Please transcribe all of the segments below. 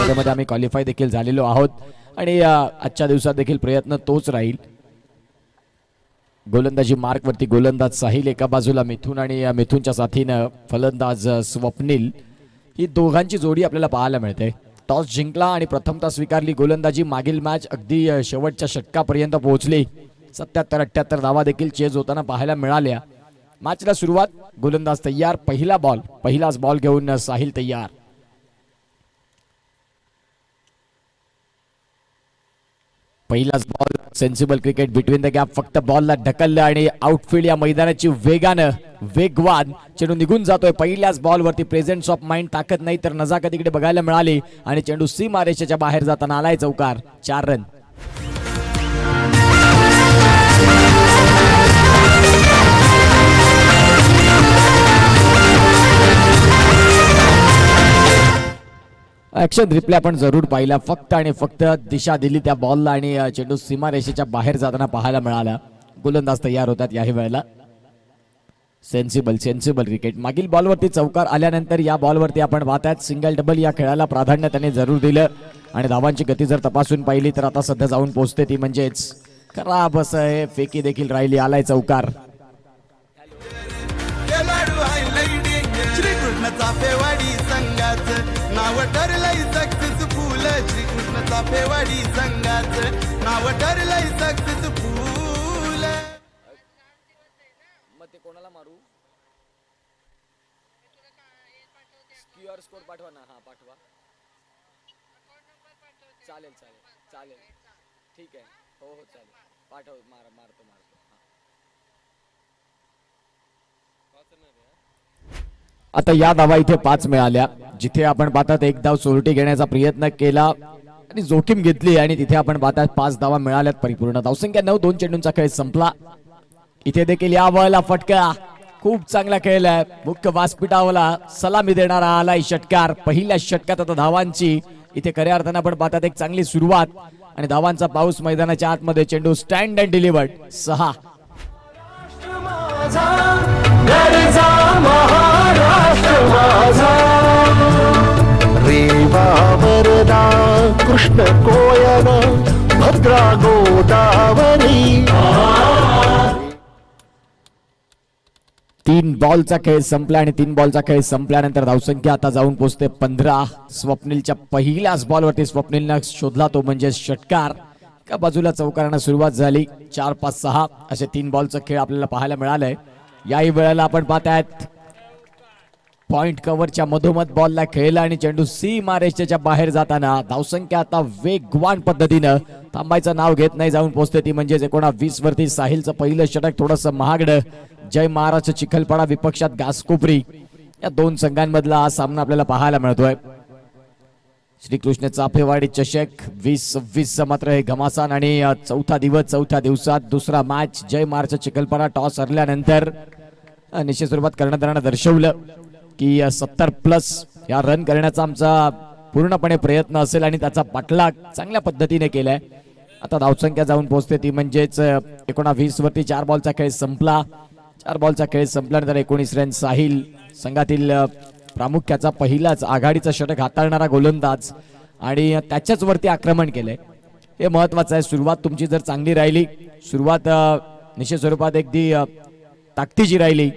स्पर्धेमध्ये आम्ही क्वालिफाय देखील झालेलो आहोत आणि आजच्या दिवसात देखील प्रयत्न तोच राहील. गोलंदाजी मार्क वरती गोलंदाज साहिल एका बाजूला मिथुन आणि मिथुनच्या साथीनं फलंदाज स्वप्नील, ही दोघांची जोडी आपल्याला पाहायला मिळते. टॉस जिंकला आणि प्रथमता स्वीकारली गोलंदाजी. मागील मॅच अगदी शेवटच्या षटकापर्यंत पोहोचली. 77-78 धावा देखील चेज होताना पाहायला मिळाल्या. मॅचला सुरुवात, गोलंदाज तयार, पहिलाच बॉल घेऊन साहिल तयार. पहिलाच ball, sensible cricket between the gap. फक्त बॉलला ढकललं आणि आउटफील्ड या मैदानाची वेगवान चेंडू निघून जातोय. पहिल्याच बॉल वरती प्रेझेन्स ऑफ माइंड, ताकद नाही तर नजाकत इकडे बघायला मिळाली आणि चेंडू सीमारेषेच्या बाहेर जाताना आलाय चौकार. 4 रन. ऍक्शन रिप्ले आपण जरूर पाहिला. फक्त आणि फक्त दिशा दिली त्या बॉलला आणि चेंडू सीमारेषेच्या बाहेर जाताना पाहायला मिळाला. गोलंदाज तयार होतात याही वेळेला. Sensible cricket. मागील बॉलवरती चौकार आल्यानंतर या बॉलवरती आपण पाहतात सिंगल डबल या खेळाला प्राधान्य त्याने जरूर दिलं आणि धावांची गती जर तपासून पाहिली तर आता सध्या जाऊन पोहोचते ती म्हणजेच खराब असं हे फेकी देखील राहिली. आलाय चौकार. चाफेवाडी संघाचं नाव ठरलंय सक्सेसफुल. श्रीकृष्ण चाफेवाडी संघाचं नाव ठरलंय सक्सेसफुल. मग ते कोणाला मारू? क्यूआर कोड पाठवा ना. हा पाठवा. चालेल. ठीक आहे. हो चालेल. पाठव. मारतो. आता या धावा इथे 5 मिळाल्या. जिथे आपण पाहतात एक धाव सोरटी घेण्याचा प्रयत्न केला आणि जोखीम घेतली आणि तिथे आपण पाहतात 5 धावा मिळाल्यात परिपूर्ण. धावसंख्या 9. 2 चेंडूंचा खेळ संपला. इथे देखील या बॉलला फटका. खूप चांगला खेळ आहे. मुख्य व्यासपीठावरला सलामी देणारा आलाय षटकार. पहिल्या षटकात आता धावांची इथे खऱ्या अर्थानं आपण पाहतात एक चांगली सुरुवात आणि धावांचा पाऊस मैदानाच्या आतमध्ये. चेंडू स्टँड अँड डिलिव्हर्ड. 6. रेवा वरदा कृष्ण कोयल भद्रा गोदावरी. 3 बॉलचा खेळ संपला आणि 3 बॉलचा खेळ संपल्यानंतर धावसंख्या आता जाऊन पोहोचते 15. स्वप्नीलच्या पहिल्याच बॉलवरती स्वप्नीलनं शोधला तो म्हणजे षटकार. एका बाजूला चौकारांना सुरुवात झाली. 4-5-6 असे 3 बॉलचा खेळ आपल्याला पाहायला मिळालाय. याही वेळेला आपण पाहतायत पॉइंट कव्हरच्या मधोमध बॉलला खेळला आणि चेंडू सीमारेषेच्या बाहेर जाताना धावसंख्या आता वेगवान पद्धतीनं थांबायचं नाव घेत नाही, जाऊन पोहोचते ती म्हणजेच 19 वरती. साहिलचं पहिलं षटक थोडंसं महागडं. जय महाराष्ट्र चिखलपाडा विपक्षात घासकोपरी या 2 संघांमधला हा सामना आपल्याला पाहायला मिळतोय. श्रीकृष्ण चाफेवाडी चषक 2026 मात्र हे घमासान आणि चौथा दिवसात दुसरा मॅच. जय महाराष्ट्र चिखलपाडा टॉस हरल्यानंतर निश्चित स्वरूपात कर्णधारानं दर्शवलं की 70+ या रन करण्याचा आमचा पूर्णपणे प्रयत्न असेल आणि त्याचा पाठलाग चांगल्या पद्धतीने केलाय. आता धावसंख्या जाऊन पोहोचते ती म्हणजेच 19 वरती. 4 बॉलचा खेळ संपला. 4 बॉलचा खेळ संपल्यानंतर 19 रन. साहिल संघातील प्रामुख्याचा पहिलाच आघाडीचा षटक हाताळणारा गोलंदाज आणि त्याच्याच वरती आक्रमण केलंय, हे महत्वाचं आहे. सुरुवात तुमची जर चांगली राहिली, सुरुवात निश्चित स्वरूपात अगदी ताकदीची राहिली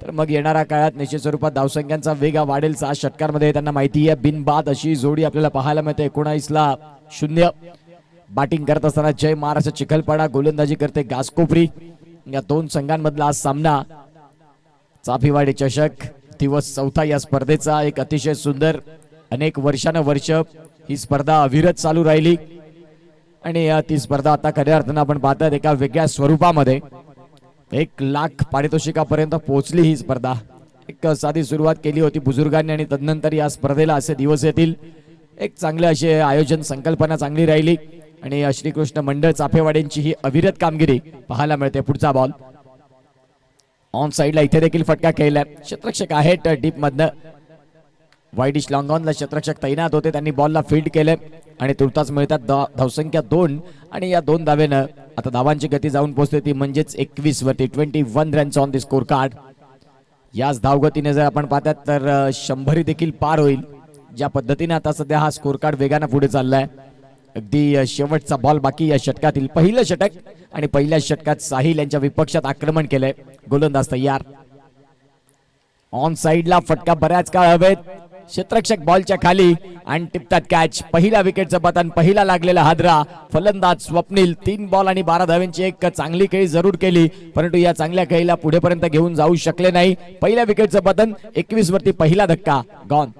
तर मग येणाऱ्या काळात निश्चित स्वरूपात धावसंख्यांचा वेग वाढेल. 6 षटकांमध्ये त्यांना माहिती आहे. बिनबाद अशी जोडी आपल्याला पाहायला मिळते. 19-0 बॅटिंग करत असताना जय महाराष्ट्र चिखलपाडा, गोलंदाजी करते घासकोपरी. या 2 संघांमधला आज सामना. चाफेवाडी चषक दिवस 4था या स्पर्धेचा. एक अतिशय सुंदर, अनेक वर्षानुवर्ष ही स्पर्धा अविरत चालू राहिली आणि ती स्पर्धा आता खऱ्या अर्थानं आपण पाहतात एका वेगळ्या स्वरूपामध्ये 1 लाख पारितोषिकापर्यंत पोहोचली ही स्पर्धा. एक साधी सुरुवात केली होती बुजुर्गांनी आणि तदनंतर या स्पर्धेला असे दिवस येतील. एक चांगले असे आयोजन, संकल्पना चांगली राहिली आणि श्रीकृष्ण मंडळ चाफेवाड्यांची ही अविरत कामगिरी पाहायला मिळते. पुढचा बॉल ऑन साइडला. इथे देखील फटका खेळलाय. क्षेत्ररक्षक आहेत डीप मधनं. वाईडिश लॉंग ऑनला क्षेत्ररक्षक तैनात होते, त्यांनी बॉलला फील्ड केले आणि तुर्तास मिळतात धावसंख्या 2 आणि या 2 धावेनं आता धावांची गती जाऊन पोहोचते ती म्हणजेच 21 वरती. 21 runs on the score card. याच धावगतीने जर आपण पाहतात तर 100 देखील पार होईल. ज्या पद्धतीने आता सध्या हा स्कोर कार्ड वेगानं पुढे चाललाय. अगदी शेवटचा बॉल बाकी या षटकातील. पहिलं षटक आणि पहिल्या षटकात साहिल यांच्या विपक्षात आक्रमण केलंय. गोलंदाज तयार. ऑन साइडला फटका बऱ्याच काळ हवेत. क्षेत्ररक्षक बॉलच्या खाली आणि टिपतात कॅच. पहिल्या विकेटचं पतन, पहिला लागलेला हादरा. फलंदाज स्वप्नील 3 बॉल आणि 12 धावांची एक चांगली खेळी जरूर केली, परंतु या चांगल्या खेळीला पुढेपर्यंत घेऊन जाऊ शकले नाही. पहिल्या विकेटचं पतन. 21 वरती पहिला धक्का गॉन.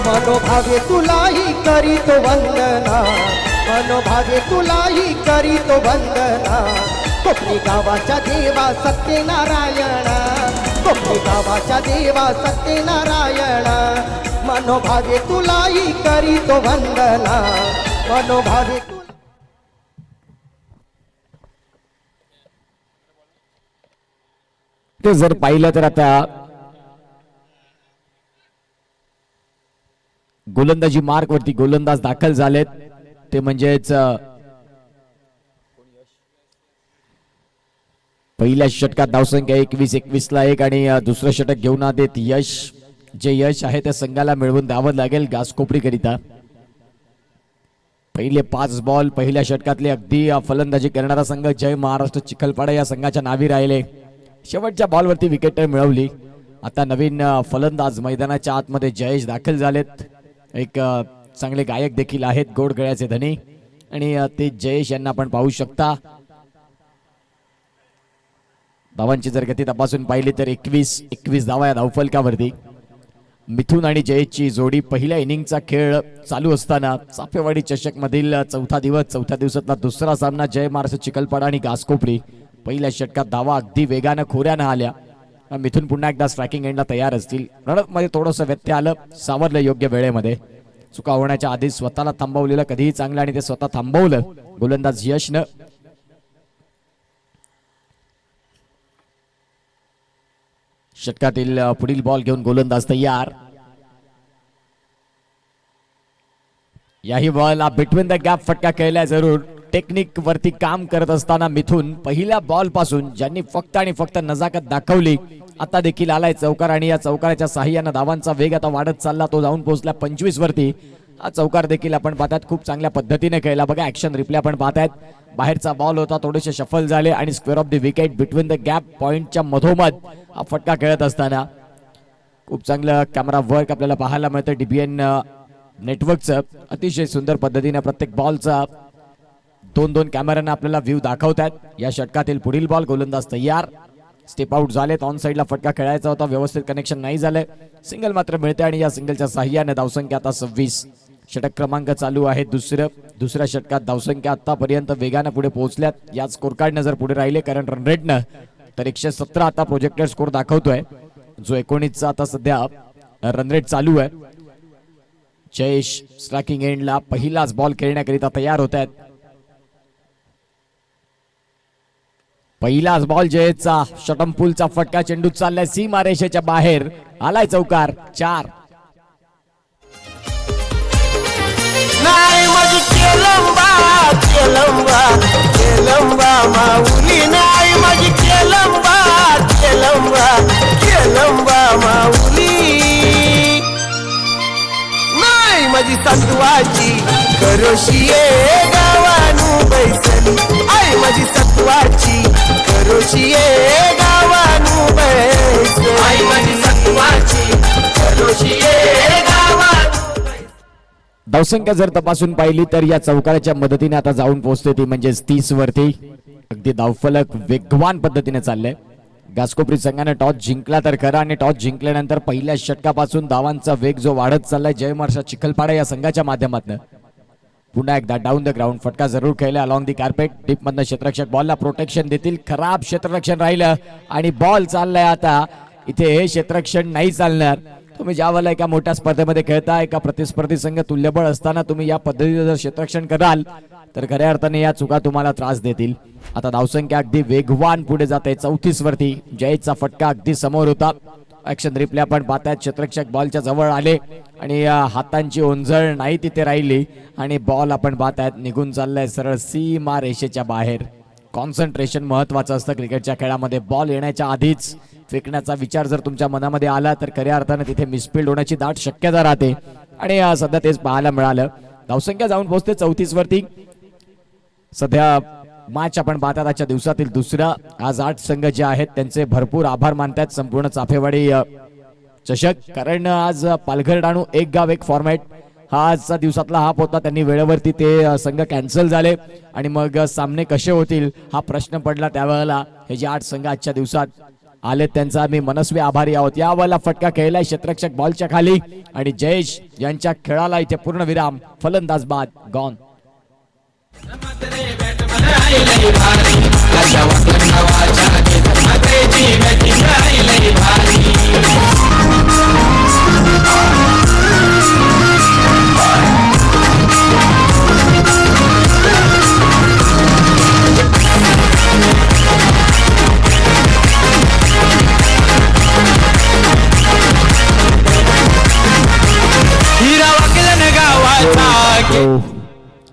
मनोभावे तुलाही करीतो वंदना, मनोभावे तुलाही करीतो वंदना. कोकणी गावाच्या देवा सत्यनारायणा, कोकणी गावाच्या देवा सत्यनारायणा. मनोभावे तुलाही करीतो वंदना, मनोभावे ते जर पाहिलं तर आता गोलंदाजी मार्क वरती गोलंदाज दाखल झालेत. ते म्हणजेच पहिल्या षटकात धावसंख्या 21 ला 1 आणि दुसरं षटक घेऊन आलेत यश. जे यश आहे त्या संघाला मिळवून द्यावं लागेल घासकोपरी करिता. पहिले 5 बॉल पहिल्या षटकातले अगदी फलंदाजी करणारा संघ जय महाराष्ट्र चिखलपाडा या संघाच्या नावी राहिले. शेवटच्या बॉलवरती विकेट मिळवली. आता नवीन फलंदाज मैदानाच्या आतमध्ये जयेश दाखल झालेत. एक चांगले गायक देखील आहेत, गोड गळ्याचे धनी, आणि ते जयेश यांना आपण पाहू शकता. धावांची जर गती तपासून पाहिली तर 21 धावा या धावफलकावरती. मिथुन आणि जयेशची जोडी पहिल्या इनिंगचा खेळ चालू असताना चाफेवाडी चषक मधील चौथ्या दिवसातला दुसरा सामना जय महाराष्ट्र चिखलपाडा आणि घासकोपरी. पहिल्या षटकात धावा अगदी वेगानं खोऱ्यानं आल्या. मिथुन पुन्हा एकदा स्ट्रायकिंग एंडला तयार असतील. रणमध्ये थोडंसं व्यत्यय आलं, सावरलं योग्य वेळेमध्ये. चुका होण्याच्या आधी स्वतःला थांबवलेलं कधीही चांगलं आणि ते स्वतः थांबवलं गोलंदाज यशनं. षटकातील पुढील बॉल घेऊन गोलंदाज तयार. याही बॉल बिटवीन द गॅप फटका खेळलाय जरूर. टेक्निक वरती काम करत असताना मिथुन पहिल्या बॉल पासून ज्यांनी फक्त आणि फक्त नजाकत दाखवली, आता देखील आलाय चौकार आणि या चौकाराच्या साहाय्याने धावांचा वेग आता वाढत चालला. तो जाऊन पोहोचला 25 वरती. हा चौकार देखील आपण पाहतात खूप चांगल्या पद्धतीने खेळला. बघा ऍक्शन रिप्ले आपण पाहतायत. बाहेरचा बॉल होता, थोडेसे शफल झाले आणि square of the wicket between the gap पॉइंटच्या मधोमध हा फटका खेळत असताना खूप चांगलं कॅमेरा वर्क आपल्याला पाहायला मिळतं. डीबीएन नेटवर्कचं अतिशय सुंदर पद्धतीने प्रत्येक बॉलचा 2 कॅमेऱ्यांना आपल्याला व्ह्यू दाखवतात. या षटकातील पुढील बॉल गोलंदाज तयार. स्टेप आउट झालेत. ऑन साइडला फटका खेळायचा होता, व्यवस्थित कनेक्शन नाही झालंय. सिंगल मात्र मिळते आणि या सिंगलच्या साहाय्याने धावसंख्या आता 26. षटक क्रमांक चालू आहे दुसऱ्या षटकात धावसंख्या आतापर्यंत वेगानं पुढे पोहोचल्यात. याच स्कोर कार्डनं जर पुढे राहिले कारण रन रेटनं तर 117 आता प्रोजेक्टेड स्कोर दाखवतोय, जो 19चा आता सध्या रन रेट चालू आहे. जयेश स्ट्रायकिंग एंडला पहिलाच बॉल खेळण्याकरिता तयार होत आहेत. पहिलाच बॉल जयेशचा. शटमपूलचा फटका, चेंडू चाललाय सीमारेषेच्या बाहेर. आलाय चौकार. 4. नाही माझी केलंबा केलंबा केलंबा माऊली, नाही माझी केलंबा केलंबा केलंबा माऊली, नाही माझी सत्वाची करोशिये गावानू बैसली, आई माझी सत्वाची करोशिये गावानू बैसली, आई माझी सत्वाची करोशिये गावानू. धावसंख्या जर तपासून पाहिली तर या चौकाराच्या मदतीने आता जाऊन पोहोचते ती म्हणजेच 30 वरती. अगदी धावफलक वेगवान पद्धतीने चाललंय. घासकोपरी संघाने टॉस जिंकला तर खरा आणि टॉस जिंकल्यानंतर पहिल्या षटकापासून धावांचा वेग जो वाढत चाललाय जय महाराष्ट्र चिखलपाडा या संघाच्या माध्यमातून. पुन्हा एकदा डाऊन द ग्राउंड फटका जरूर खेळला अलॉंग दी कार्पेट. डीप मधनं क्षेत्ररक्षक बॉलला प्रोटेक्शन देतील. खराब क्षेत्ररक्षण राहिलं आणि बॉल चाललाय आता. इथे हे क्षेत्ररक्षण नाही चालणार. तुम्ही ज्यावेळेला एका मोठ्या स्पर्धेमध्ये खेळता, एका प्रतिस्पर्धी संघ तुल्यबळ असताना तुम्ही या पद्धतीने जर क्षेत्ररक्षण कराल तर खऱ्या अर्थाने या चुका तुम्हाला त्रास देतील. आता धावसंख्या अगदी वेगवान पुढे जाते 34 वरती. जयेशचा फटका अगदी समोर होता ऍक्शन रिप्ले आपण पाहतायत. क्षेत्ररक्षक बॉलच्या जवळ आले आणि हातांची ओंजळ नाही तिथे राहिली आणि बॉल आपण पाहतायत निघून चाललाय सरळ सीमा रेषेच्या बाहेर. कॉन्सन्ट्रेशन महत्वाचं असतं क्रिकेटच्या खेळामध्ये. बॉल येण्याच्या आधीच फेकण्याचा विचार जर तुमच्या मनामध्ये आला तर खऱ्या अर्थाने तिथे मिसफिल्ड होण्याची दाट शक्यता राहते आणि सध्या तेच पाहायला मिळालं. धावसंख्या जाऊन पोहोचते 34 वरती. सध्या मॅच आपण पाहतात आजच्या दिवसातील दुसरा. आज 8 संघ जे आहेत त्यांचे भरपूर आभार मानतात संपूर्ण चाफेवाडी चषक, कारण आज पालघर डहाणू एक गाव एक फॉर्मॅट हा आजचा दिवसातला हाप होता. त्यांनी वेळेवरती ते संघ कॅन्सल झाले आणि मग सामने कसे होतील हा प्रश्न पडला. त्यावेळेला हे जे 8 संघ आजच्या दिवसात आले त्यांचा आम्ही मनस्वी आभारी आहोत. यावेळेला फटका खेळलाय क्षेत्ररक्षक बॉलच्या खाली आणि जयेश यांच्या खेळाला इथे पूर्ण विराम. फलंदाज बाद गॉन.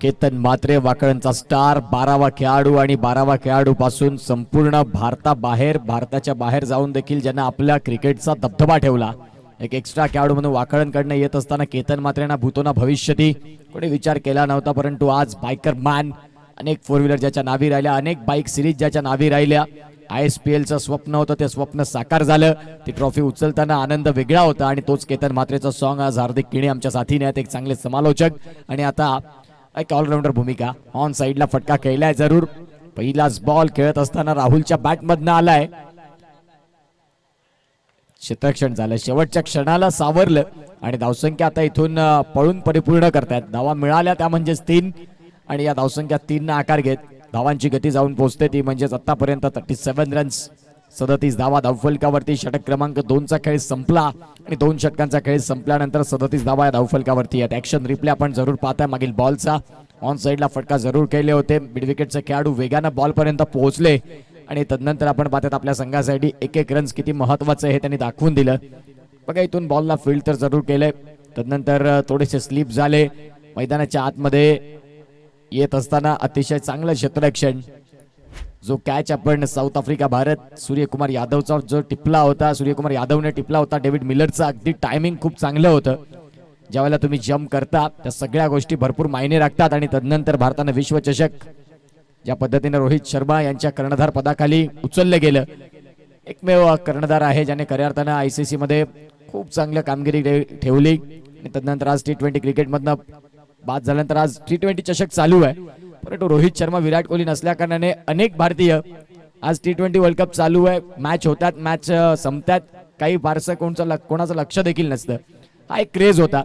केतन म्हात्रे वाकळणचा स्टार, 12वा खेळाडू आणि 12वा खेळाडू पासून संपूर्ण भारताच्या बाहेर जाऊन देखील ज्यांना आपल्या क्रिकेटचा दबदबा ठेवला. एक एक्स्ट्रा खेळाडू म्हणून वाकळणकडनं येत असताना केतन म्हात्रेंना भूतोना भविष्यती कोणी विचार केला नव्हता, परंतु आज बायकर मॅन, अनेक 4 व्हीलर ज्याच्या नावी राहिल्या, अनेक बाईक सिरीज ज्याच्या नावी राहिल्या, ISPLचं स्वप्न होतं ते स्वप्न साकार झालं. ती ट्रॉफी उचलताना आनंद वेगळा होता आणि तोच केतन म्हात्रेचं सॉन्ग आज हार्दिक किणे आमच्या साथीने आहेत, एक चांगले समालोचक आणि आता एक ऑलराऊंडर भूमिका. ऑन साइडला फटका खेळलाय जरूर. पहिलाच बॉल खेळत असताना राहुलच्या बॅट मधनं आलाय. क्षेत्ररक्षण झालं, शेवटच्या क्षणाला सावरलं आणि धावसंख्या आता इथून पळून परिपूर्ण करतायत. धावा मिळाल्या त्या म्हणजेच 3 आणि या धावसंख्या 3 आकार घेत धावांची गती जाऊन पोहोचते ती म्हणजेच आतापर्यंत 37 रन्स 37 धावा धावफलकावरती. षटक क्रमांक 2चा खेळ संपला आणि 2 षटकांचा खेळ संपल्यानंतर 37 धावा या धावफलकावरती आहेत. ऍक्शन रिप्ले आपण जरूर पाहताय मागील बॉलचा. ऑन साइडला फटका जरूर केले होते. मिड विकेटचे खेळाडू वेगानं बॉल पर्यंत पोहोचले आणि तदनंतर आपण पाहतात आपल्या संघासाठी एक रन्स किती महत्वाचं हे त्यांनी दाखवून दिलं. बघा इथून बॉलला फील्ड तर जरूर केलंय, तदनंतर थोडेसे स्लिप झाले. मैदानाच्या आतमध्ये येत असताना अतिशय चांगलं क्षेत्ररक्षण. जो कॅच आपण साऊथ आफ्रिका भारत सूर्यकुमार यादवचा जो टिपला होता, सूर्यकुमार यादवने टिपला होता डेव्हिड मिलरचा, अगदी टायमिंग खूप चांगलं होतं. ज्यावेळेला तुम्ही जम्प करता त्या सगळ्या गोष्टी भरपूर मायने राखतात आणि तदनंतर भारतानं विश्वचषक ज्या पद्धतीने रोहित शर्मा यांच्या कर्णधार पदाखाली उचललं गेलं, एकमेव कर्णधार आहे ज्याने खऱ्या अर्थानं ICC मध्ये खूप चांगलं कामगिरी ठेवली. आणि तदनंतर आज T20 क्रिकेटमधनं बाद झाल्यानंतर आज T20 चषक चालू आहे, परंतु रोहित शर्मा विराट कोहली नसल्या कारणाने अनेक भारतीय आज T20 वर्ल्ड कप चालू आहे, मॅच होतात, मॅच संपतात, काही फारसं कोणाचं लक्ष देखील नसतं. हा एक क्रेज होता.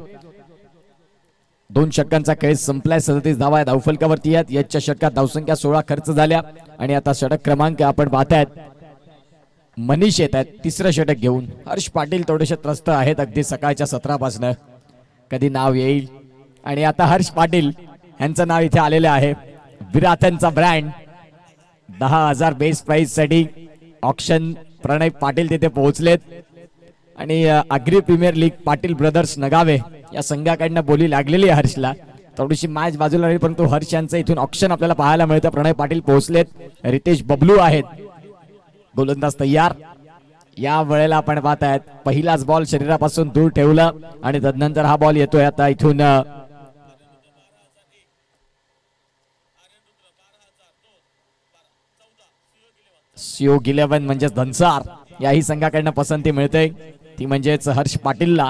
2 षटकांचा खेळ संपलाय. 37 धावा या धावफलकावरती आहेत. याच्या षटकात धावसंख्या 16 खर्च झाल्या आणि आता षटक क्रमांक आपण पाहतायत मनीष येत आहेत 3रं षटक घेऊन. हर्ष पाटील थोडेसे त्रस्त आहेत अगदी सकाळच्या सत्रापासून, कधी नाव येईल. आणि आता हर्ष पाटील यांचं नाव इथे आलेलं आहे. विराथनचा ब्रँड 10,000 बेस प्राइस साठी ऑक्शन. प्रणय पाटील तिथे पोहोचलेत आणि Agri Premier League Patil brothers Nagave या संघाकडनं बोली लागलेली आहे हर्षला. थोडीशी मॅच बाजूला राहील, परंतु हर्ष यांचं इथून ऑक्शन आपल्याला पाहायला मिळतं. प्रणय पाटील पोहोचलेत, रितेश बबलू आहेत, गोलंदाज तयार. या वेळेला आपण पाहतायत पहिलाच बॉल शरीरापासून दूर ठेवला आणि तदनंतर हा बॉल येतोय आता इथून सियोग 11 म्हणजेच धनसार याही संघाकडनं पसंती मिळते, ती म्हणजेच हर्ष पाटीलला.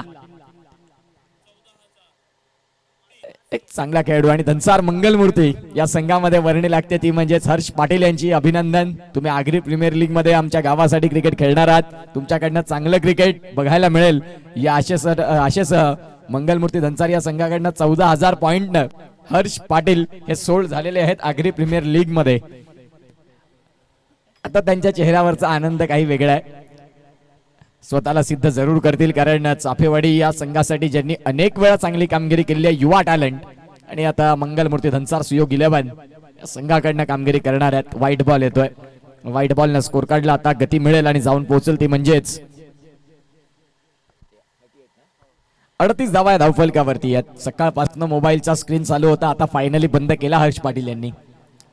एक चांगला खेळाडू आणि धनसार मंगलमूर्ती या संघामध्ये वर्णी लागते, ती म्हणजेच हर्ष पाटील यांची. अभिनंदन, तुम्ही आग्री प्रीमियर लीग मध्ये आमच्या गावासाठी क्रिकेट खेळणार आहात. तुमच्याकडनं चांगलं क्रिकेट बघायला मिळेल या आशेसह मंगलमूर्ती धनसार या संघाकडनं 14,000 पॉइंटनं हर्ष पाटील हे सोल्ड झालेले आहेत आग्री प्रीमियर लीग मध्ये. आता त्यांच्या चेहऱ्यावरचा आनंद काही वेगळा आहे. स्वतःला सिद्ध जरूर करतील, कारण चाफेवाडी या संघासाठी ज्यांनी अनेक वेळा चांगली कामगिरी केलेली आहे, युवा टॅलेंट. आणि आता मंगलमूर्ती धनसार सुयोग 11 या संघाकडनं कामगिरी करणार आहेत. व्हाईट बॉल येतोय, व्हाईट बॉल न स्कोर काढला, आता गती मिळेल आणि जाऊन पोहोचेल ती म्हणजेच 38 धावा या धावफलकावरती आहेत. सकाळपासून मोबाईलचा स्क्रीन चालू होता, आता फायनली बंद केला हर्ष पाटील यांनी.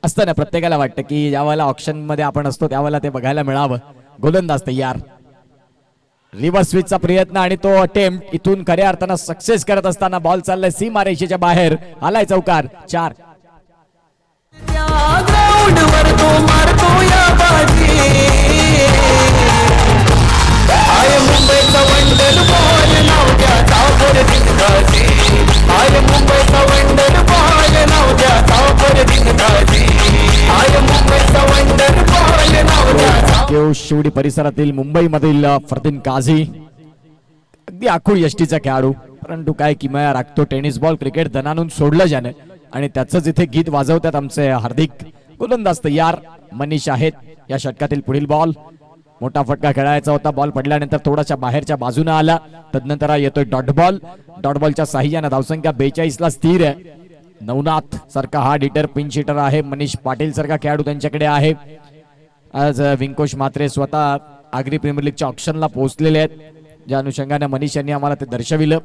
असतं ना, प्रत्येकाला वाटतं की ज्यावेळेला ऑप्शन मध्ये आपण असतो त्यावेळेला ते बघायला मिळावं. गोलंदाज तयार, रिव्हर्स स्विचचा प्रयत्न आणि तो अटेम्प्ट इथून खऱ्या अर्थानं सक्सेस करत असताना बॉल चाललाय सीमारेषेच्या बाहेर, आलाय चौकार. 4 ग्राउंडवर तो मारतो या बाजी. आय मुंबईचा वंडर बॉल नाव त्याचा परदिनदाजी. आय मुंबईचा वंडर बॉल नाव त्याचा परदिनदाजी. आय मुंबईचा वंडर बॉल नाव त्याचा. शिवडी परिसरातील मुंबईमधील फरदीन काझी अगदी आखूड यष्टीचा खेळाडू, परंतु काय किमया राखतो. टेनिस बॉल क्रिकेट धनानून सोडलं ज्याने आणि त्याचंच इथे गीत वाजवतात आमचे हार्दिक. गोलंदाज तयार, मनीष आहेत. या षटकातील पुढील बॉल, मोठा फटका खेळायचा होता, बॉल पडल्यानंतर थोडासा बाहेरच्या बाजूने आला. तदनंतर येतोय डॉट बॉल. डॉट बॉलच्या साह्याने धावसंख्या 42 ला स्थिर आहे. नवनाथ सारखा हा हिटर, पिन शिटर आहे. मनीष पाटील सारखा खेळाडू त्यांच्याकडे आहे. आज विंकोश म्हात्रे स्वतः आगरी प्रीमियर लीगच्या ऑप्शनला पोहोचलेले आहेत, ज्या अनुषंगाने मनीष यांनी आम्हाला ते दर्शविलं.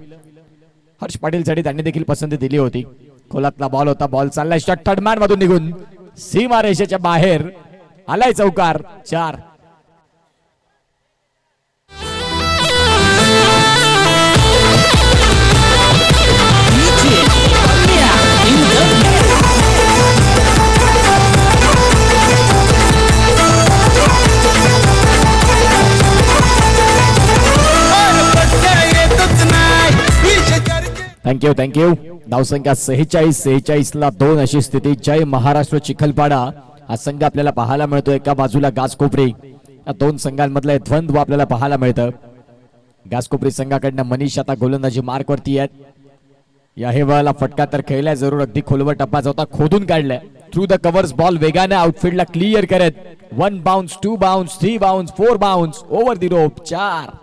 हर्ष पाटील साठी त्यांनी देखील पसंती दिली होती. खोलातला बॉल होता, बॉल चाललाय शॉट थर्ड मॅन मधून निघून सीमारेषेच्या बाहेर, आलाय चौकार. 4 थँक्यू. धावसंख्या 46 ला 2 अशी स्थिती. जय महाराष्ट्र चिखलपाडा हा संघ आपल्याला पाहायला मिळतो. एका बाजूला गाजकोपरी, या दोन संघांमधलं द्वंद्व आपल्याला पाहायला मिळतं. गाजकोपरी संघाकडनं मनीष आता गोलंदाजी मार्क वरती आहेत. या हेवाला फटका तर खेळलाय जरूर, अगदी खोलवर टप्पाचा होता, खोदून काढलाय. थ्रू द कव्हर्स बॉल वेगाने आउटफील्डला क्लिअर करत 1 bounce, 2 bounce, 3 bounce, 4 bounce, over the rope. 4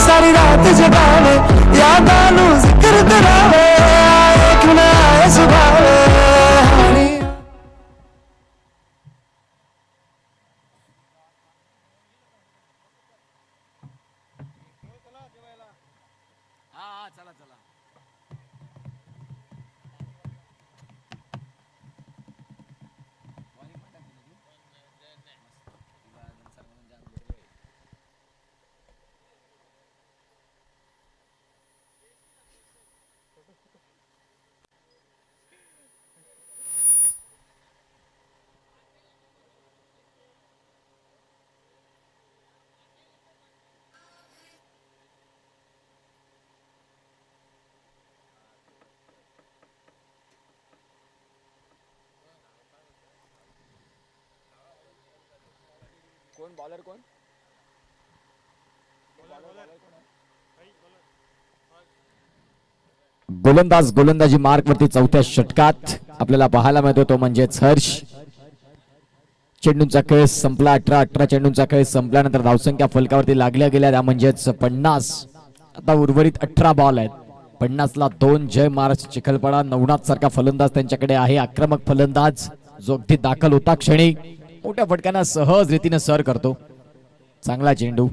सारी रात जगावे यादानु जिक्र करावे एक नया सुभावे. कोण बॉलर कोण? गोलंदाज गोलंदाजी मार्क वरती चौथ्या षटकात आपल्याला पाहायला मिळतो तो म्हणजेच हर्ष. चेंडूंचा खेळ संपला. 18 चेंडूंचा खेळ संपल्यानंतर धावसंख्या फलकावरती लागल्या गेल्या त्या म्हणजेच 50. आता उर्वरित 18 बॉल आहेत. 50 ला 2. जय महाराष्ट्र चिखलपाडा. नवनाथ सारखा फलंदाज त्यांच्याकडे आहे, आक्रमक फलंदाज जो अगदी दाखल होता क्षणी मोठ्या फटक्यानं सहज रीतीने सर करतो. चांगला चेंडू,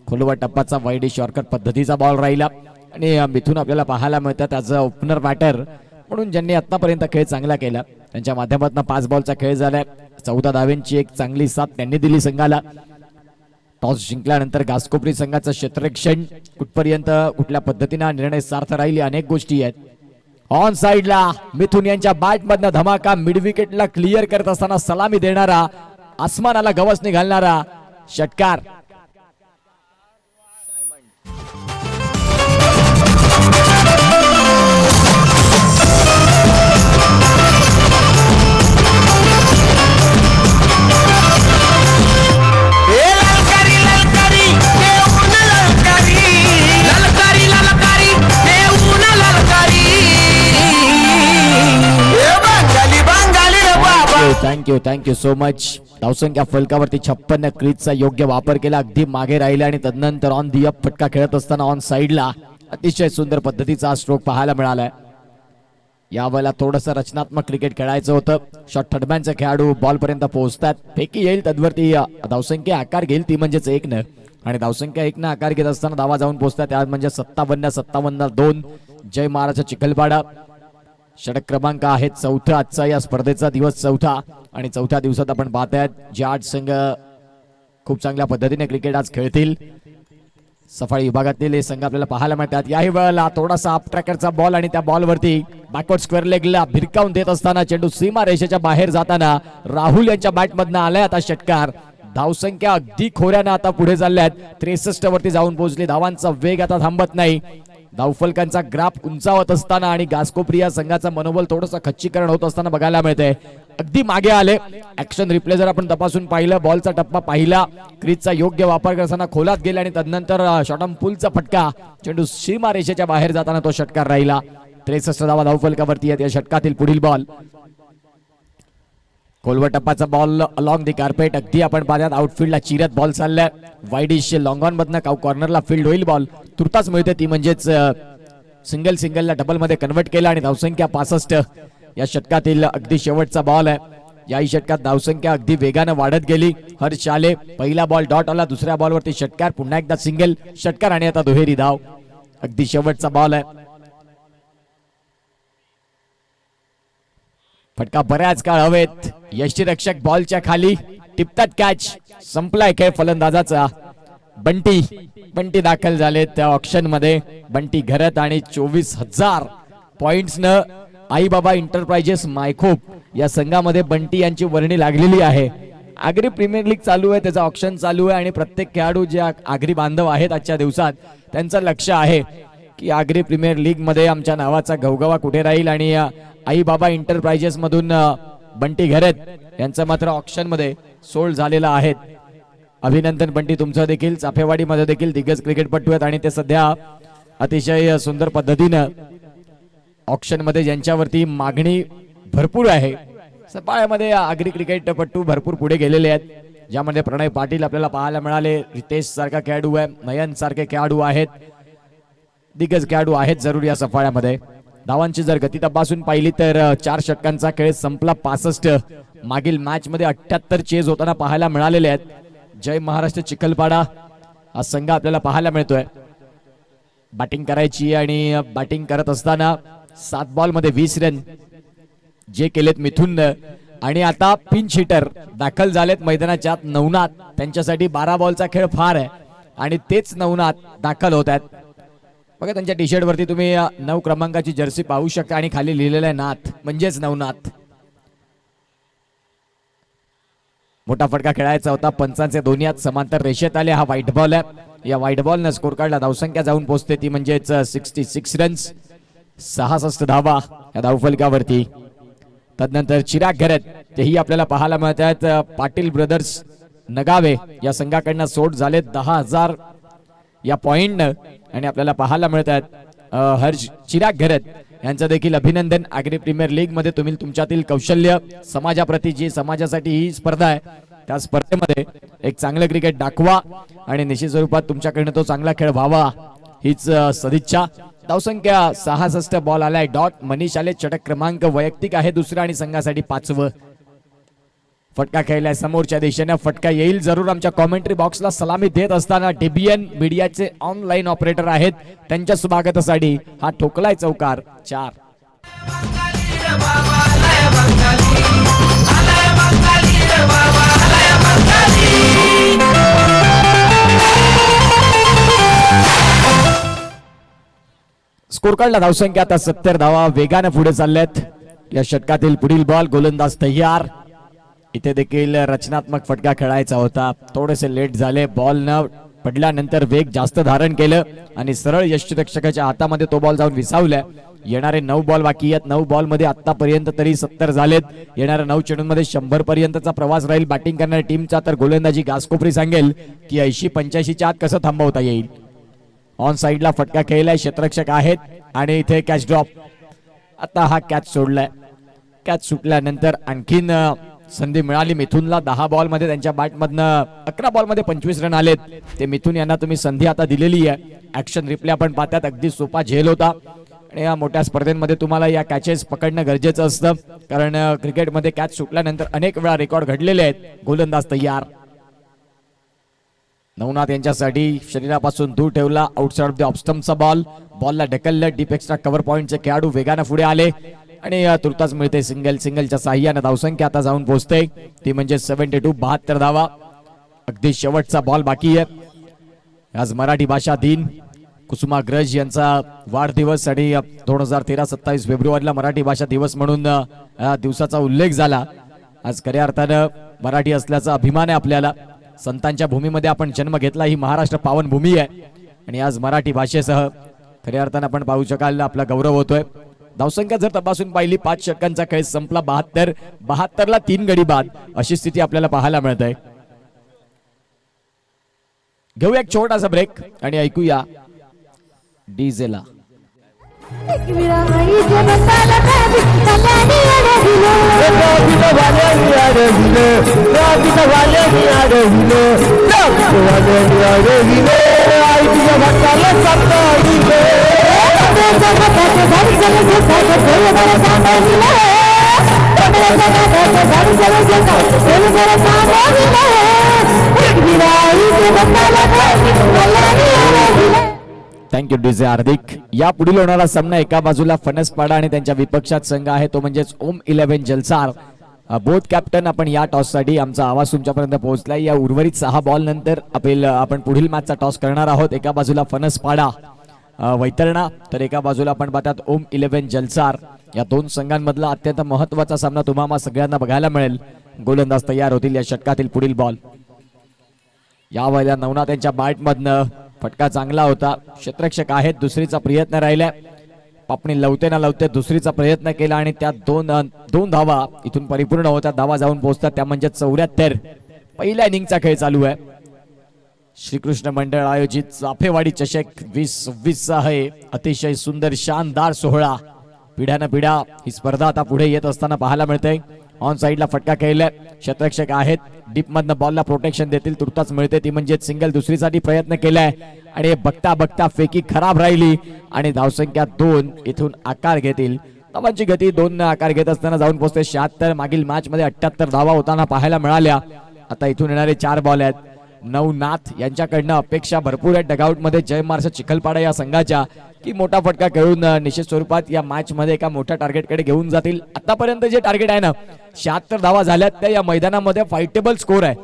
खोलवा टप्पाचा वाईड शॉर्टकट पद्धतीचा बॉल राहिला आणि मिथून आपल्याला पाहायला मिळतात ॲज अ ओपनर बॅटर म्हणून ज्यांनी आतापर्यंत खेळ चांगला केला त्यांच्या माध्यमातून 5 बॉलचा खेळ झालाय. 14 धावांची एक चांगली साथ त्यांनी दिली संघाला. टॉस जिंकल्यानंतर गाजकोपरी संघाचं क्षेत्ररक्षण कुठपर्यंत कुठल्या पद्धतीने निर्णय सार्थ राहिले अनेक गोष्टी आहेत. ऑन साइडला मिथून यांच्या बॅट मधनं धमाका, मिड विकेटला क्लिअर करत असताना सलामी देणारा, आसमानाला गवसणी घालणारा षटकार. Thank you so much. धावसंख्या फलकावरती 56 क्रीजचा योग्य वापर केला. अगदी मागे राहिले आणि तदनंतर ऑन दी अप फटका खेळत असताना ऑन साइडला अतिशय सुंदर पद्धतीचा स्ट्रोक पाहायला मिळालाय. यावेळेला थोडंसं रचनात्मक क्रिकेट खेळायचं होतं. शॉट थर्डमॅनचे खेळाडू बॉल पर्यंत पोहोचतात. फेकी येईल तद्वरती धावसंख्या आकार घेईल ती म्हणजेच 1 न, आणि धावसंख्या 1 न आकार घेत असताना धावा जाऊन पोहोचतात. त्यात म्हणजे 57-57-2. जय महाराज चिखलपाडा. षटक क्रमांक आहे 4 आजचा या स्पर्धेचा दिवस 4 आणि 4थ्या दिवसात आपण पाहतायत जे 8 संघ खूप चांगल्या पद्धतीने क्रिकेट आज खेळतील. सफाळी विभागातील हे संघ आपल्याला पाहायला मिळतात. याही वेळेला थोडासा अप ट्रॅकरचा बॉल आणि त्या बॉलवरती बॅकवर्ड स्क्वेअर लेगला भिरकावून देत असताना चेंडू सीमा रेषेच्या बाहेर जाताना राहुल यांच्या बॅटमधनं आलाय आता षटकार. धावसंख्या अगदी खोऱ्यानं आता पुढे चालल्यात. 63 वरती जाऊन पोहोचली. धावांचा वेग आता थांबत नाही. धावफलकांचा ग्राफ उंचावत असताना आणि घासकोपरी या संघाचं मनोबल थोडंसं खच्चीकरण होत असताना बघायला मिळते. अगदी मागे आले. ऍक्शन रिप्ले जर आपण तपासून पाहिलं, बॉलचा टप्पा पाहिला, क्रीजचा योग्य वापर करताना खोलात गेले आणि तदनंतर शॉटम पुलचा फटका, चेंडू सीमा रेषेच्या बाहेर जाताना तो षटकार राहिला. 63 धावा धावफलकावरती आहेत या षटकातील. पुढील बॉल खोलवर टप्पाचा बॉल अलॉंग दी कार्पेट. अगदी आपण पाहतात आउटफील्डला चिरत बॉल चाललाय. वाईडिश लॉंग ऑन मधनं कॉर्नरला फील्ड होईल. बॉल तुर्तास मिळते ती म्हणजेच सिंगलला डबल मध्ये कन्वर्ट केला आणि धावसंख्या 65 या षटकातील अगदी शेवटचा बॉल आहे. याही षटकात धावसंख्या अगदी वेगानं वाढत गेली. हर्ष आले. पहिला बॉल डॉट आला. दुसऱ्या बॉलवरती षटकार. पुन्हा एकदा सिंगल षटकार आणि आता दुहेरी धाव. अगदी शेवटचा बॉल आहे. फटका बऱ्याच काळ हवेत. यष्टीरक्षक बॉलच्या खाली टिपतात. कॅच. संपलाय खेळ फलंदाजाचा. बंटी दाखल झाले त्या ऑक्शन मध्ये. बंटी घरत आणि 24,000 पॉइंट्स न आई बाबा इंटरप्राइजेस मायखोप या संघामध्ये बंटी यांची वर्णी लागलेली आहे. आगरी प्रीमियर लीग चालू आहे, त्याचं ऑक्शन चालू आहे आणि प्रत्येक खेळाडू जे आगरी बांधव आहेत आजच्या दिवसात त्यांचं लक्ष आहे की आगरी प्रीमियर लीग मध्ये आमच्या नावाचा घवघवा कुठे राहील. आणि आई बाबा इंटरप्राइजेस मधून बंटी घरत यांचं मात्र ऑक्शन मध्ये सोल्ड झालेला आहे. अभिनंदन बंटी तुमचं देखील. चाफेवाडी मध्ये देखील दिग्गज क्रिकेटपटू आहेत आणि ते सध्या अतिशय सुंदर पद्धतीनं ऑक्शन मध्ये ज्यांच्यावरती मागणी भरपूर आहे. सपाळ्यामध्ये आगरी क्रिकेटपटू भरपूर पुढे गेलेले आहेत, ज्यामध्ये प्रणय पाटील आपल्याला पाहायला मिळाले. रितेश सारखा खेळाडू आहे. नयन सारखे खेळाडू आहेत. दिग्गज खेळाडू आहेत जरूर या सफाळ्यामध्ये. धावांची जर गती तपासून पाहिली तर 4 षटकांचा खेळ संपला. 65 मागील मॅच मध्ये 78 चेज होताना पाहायला मिळालेले आहेत. जय महाराष्ट्र चिखलपाडा हा संघ आपल्याला पाहायला मिळतोय. बॅटिंग करायची आणि बॅटिंग करत असताना 7 बॉल मध्ये 20 रन जे केलेत मिथुन. आणि आता पिंच हिटर दाखल झालेत मैदानाच्या आत. नवनाथ त्यांच्यासाठी 12 बॉलचा खेळ फार आहे आणि तेच नवनाथ दाखल होत आहेत. बघा त्यांच्या टी शर्ट वरती तुम्ही 9 क्रमांकाची जर्सी पाहू शकता आणि खाली लिहिलेलं आहे नाथ म्हणजेच नवनाथ. मोठा फटका खेळायचा होता. पंचांचे दोन्ही हात समांतर रेषेत आले. हा व्हाईट बॉल आहे. या व्हाईट बॉल न स्कोर कार्डला धावसंख्या जाऊन पोहोचते ती म्हणजेच 66 रन्स. 66 धावा या धावफलकावरती. तदनंतर चिराग घरत तेही आपल्याला पाहायला मिळत आहेत. पाटील ब्रदर्स नगावे या संघाकडनं सोड झाले 10,000 या पॉइंट आणि आपल्याला पाहायला मिळत आहेत हर्ष चिराग घरत यांचं देखील अभिनंदन. आगरी प्रीमियर लीग मध्ये तुम्ही तुमच्यातील कौशल्य समाजाप्रती जी समाजासाठी ही स्पर्धा आहे त्या स्पर्धेमध्ये एक चांगलं क्रिकेट दाखवा आणि निश्चित स्वरूपात तुमच्याकडनं तो चांगला खेळ व्हावा हीच सदिच्छा. धावसंख्या 66 बॉल आलाय डॉट. मनीष आले. षटक क्रमांक वैयक्तिक आहे दुसरा आणि संघासाठी 5वं. फटका खेळलाय समोरच्या दिशेने. फटका येईल जरूर. आमच्या कॉमेंट्री बॉक्सला सलामी देत असताना डेबियन मीडियाचे ऑनलाईन ऑपरेटर आहेत, त्यांच्या स्वागतासाठी हा ठोकलाय चौकार. 4. स्कोर कार्डला धावसंख्या आता 70 धावा वेगाने पुढे चालल्यात. या षटकातील पुढील बॉल. गोलंदाज तयार. इथे देखील रचनात्मक फटका खेळायचा होता. थोडेसे लेट झाले. बॉल न पडल्यानंतर वेग जास्त धारण केलं आणि सरळ यष्टीरक्षकाच्या हातामध्ये तो बॉल जाऊन विसावला. येणारे 9 बॉल बाकी आहेत. 9 बॉल मध्ये आतापर्यंत तरी 70 झालेत. येणाऱ्या 9 चेंडूंमध्ये 100 पर्यंतचा प्रवास राहील बॅटिंग करणाऱ्या टीमचा. तर गोलंदाजी घासकोपरी सांगेल की 80-85च्या आत कसं थांबवता येईल. ऑन साइडला फटका खेळलाय. क्षेत्ररक्षक आहेत आणि इथे कॅच ड्रॉप. आता हा कॅच सोडलाय. कॅच सुटल्यानंतर आणखीन संधी मिळाली मिथुनला 10 बॉलमध्ये त्यांच्या बॅटमधनं 11 बॉलमध्ये 25 रन आलेत. ते मिथुन यांना तुम्ही संधी आता दिलेली आहे. ऍक्शन रिप्ले आपण पाहतात, अगदी सोपा झेल होता आणि या मोठ्या स्पर्धेमध्ये तुम्हाला या कॅचेस पकडणं गरजेचं असतं, कारण क्रिकेटमध्ये कॅच सुटल्यानंतर अनेक वेळा रेकॉर्ड घडलेले आहेत. गोलंदाज तयार. नवनाथ यांच्यासाठी शरीरापासून दूर ठेवला outside off the off ball. बॉलला ढकललं. डीप एक्स्ट्रा कव्हर पॉइंटचे खेळाडू वेगाने पुढे आले आणि तुर्तास मिळते सिंगलच्या साह्याने धावसंख्या आता जाऊन पोहोचते ती म्हणजे 72. 72 धावा. अगदी शेवटचा बॉल बाकी आहे. आज मराठी भाषा दिन. कुसुमाग्रज यांचा वाढदिवस आणि 2013 27 फेब्रुवारीला मराठी भाषा दिवस म्हणून दिवसाचा उल्लेख झाला. आज खऱ्या अर्थानं मराठी असल्याचा अभिमान आहे आपल्याला. संतांच्या भूमीमध्ये आपण जन्म घेतला. ही महाराष्ट्र पावन भूमी आहे आणि आज मराठी भाषेसह खऱ्या अर्थानं आपण पाहू शकाल आपला गौरव होतोय. धावसंख्या जर तपासून पाहिली 5 षटकांचा खेळ संपला. 72 ला 3 गडी बाद अशी स्थिती आपल्याला पाहायला मिळत आहे. घेऊया एक छोटासा ब्रेक आणि ऐकूया डीजेला. थँक्यू डीजे हार्दिक. या पुढील होणारा सामना एका बाजूला फणसपाडा आणि त्यांच्या विपक्षात संघ आहे तो म्हणजेच ओम 11 जलसार. बोथ कॅप्टन आपण या टॉस साठी आमचा आवाज तुमच्यापर्यंत पोहोचलाय. या उर्वरित 6 बॉल नंतर आपण पुढील मॅचचा टॉस करणार आहोत. एका बाजूला फणसपाडा वैतरणा तर एका बाजूला आपण पाहतात ओम 11 जलसार. या दोन संघांमधला अत्यंत महत्वाचा सामना तुम्हाला सगळ्यांना बघायला मिळेल. गोलंदाज तयार होतील या षटकातील पुढील बॉल. यावेळेला नवनाथ यांच्या बॅटमधनं फटका चांगला होता. क्षेत्ररक्षक आहेत. दुसरीचा प्रयत्न राहिलाय. पापणी लवते ना लवते दुसरीचा प्रयत्न केला आणि त्या दोन धावा इथून परिपूर्ण होतात. धावा जाऊन पोहोचतात त्या म्हणजे 74. पहिल्या इनिंगचा खेळ चालू आहे. श्रीकृष्ण मंडळ आयोजित चाफेवाडी चषक 2026 आहे. अतिशय सुंदर शानदार सोहळा. पिढ्यानं पिढ्या ही स्पर्धा आता पुढे येत असताना पाहायला मिळते. ऑन साइडला फटका खेळलाय. क्षेत्ररक्षक आहेत. डीप मधनं बॉलला प्रोटेक्शन देतील. तुर्तास मिळते ती म्हणजे सिंगल. दुसरीसाठी प्रयत्न केलाय आणि बघता बघता फेकी खराब राहिली आणि धावसंख्या 2 इथून आकार घेतील. धावांची गती 2 आकार घेत असताना जाऊन पोहोचते 76. मागील मॅच मध्ये 78 धावा होताना पाहायला मिळाल्या. आता इथून येणारे 4 बॉल आहेत. नवनाथ यांच्याकडनं अपेक्षा भरपूर आहे डगआउट मध्ये जय मार्श चिखलपाडा या संघाच्या की मोठा फटका खेळून निश्चित स्वरूपात या मॅच मध्ये एका मोठ्या टार्गेटकडे घेऊन जातील. आतापर्यंत जे टार्गेट आहे ना 76 धावा झाल्यात त्या या मैदानामध्ये फायटेबल स्कोर आहे.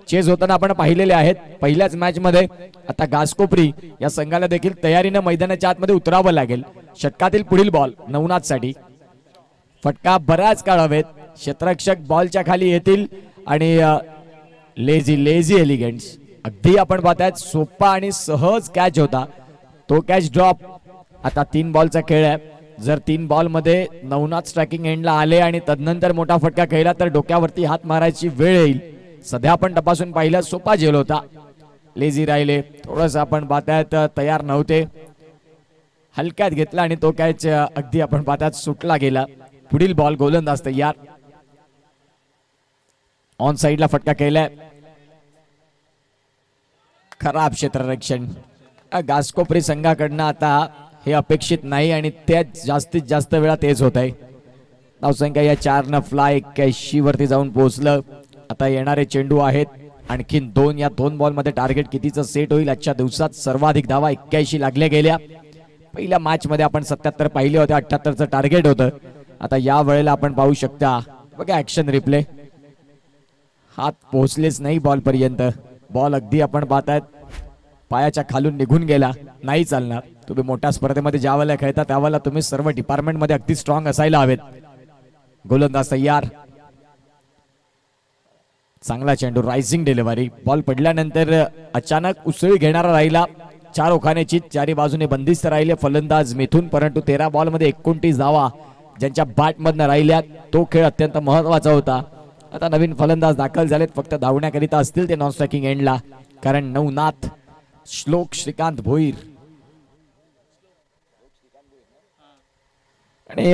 चेस होताना आपण पाहिलेले आहेत पहिल्याच मॅच मध्ये. आता गासकोपरी या संघाला देखील तयारीनं मैदानाच्या आतमध्ये उतरावं लागेल. षटकातील पुढील बॉल नवनाथ साठी. फटका बऱ्याच काळ हवेत. क्षेत्ररक्षक बॉलच्या खाली येतील आणि लेझी एलिगंट्स अगदी आपण पाहतायत सोपा आणि सहज कॅच होता तो कॅच ड्रॉप. आता 3 बॉलचा खेळ आहे. जर 3 बॉल मध्ये नवनाथ स्ट्रायकिंग एंडला आले आणि तदनंतर मोठा फटका खेळला तर डोक्यावरती हात मारायची वेळ येईल. सध्या आपण तपासून पाहिलं सोपा झेल होता. लेझी राहिले. थोडस आपण पाहतायत तयार नव्हते. हलक्यात घेतला आणि तो कॅच अगदी आपण पाहतायत सुटला गेला. पुढील बॉल गोलंदाज तयार. ऑन साइडला फटका केलाय. खराब क्षेत्ररक्षण गासकोपरी संघाकडनं आता हे अपेक्षित नाही आणि ते जास्तीत जास्त वेळा तेच होत आहे. धावसंख्या या 4 न फ्लाय 81 वरती जाऊन पोहोचलं. आता येणारे चेंडू आहेत आणखीन 2. या 2 बॉल मध्ये टार्गेट कितीचं सेट होईल. आजच्या दिवसात सर्वाधिक धावा 81 लागल्या गेल्या. पहिल्या मॅच मध्ये आपण 77 पाहिले होते. 78चं टार्गेट होतं. आता या वेळेला आपण पाहू शकता बघा ऍक्शन रिप्ले. हात पोहोचलेच नाही बॉल पर्यंत. बॉल अगदी आपण पाहतायत पायाच्या खालून निघून गेला. नाही चालणार. तुम्ही मोठ्या स्पर्धेमध्ये ज्या वेळेला खेळता त्यावेळेला तुम्ही सर्व डिपार्टमेंट मध्ये अगदी स्ट्रॉंग असायला हवेत. गोलंदाज तयार. चांगला चेंडू. Rising delivery. बॉल पडल्यानंतर अचानक उसळी घेणारा राहिला. 4 ओखाण्याची 4ही बाजूने बंदिस्त राहिले फलंदाज मिथून. परंतु 13 बॉल मध्ये 29 धावा ज्यांच्या बॅट मधनं राहिल्या. तो खेळ अत्यंत महत्वाचा होता. आता नवीन फलंदाज दाखल झालेत. फक्त धावण्याकरिता असतील ते नॉन स्ट्रायकिंग एंडला. कारण नवनाथ श्लोक श्रीकांत भोईर आणि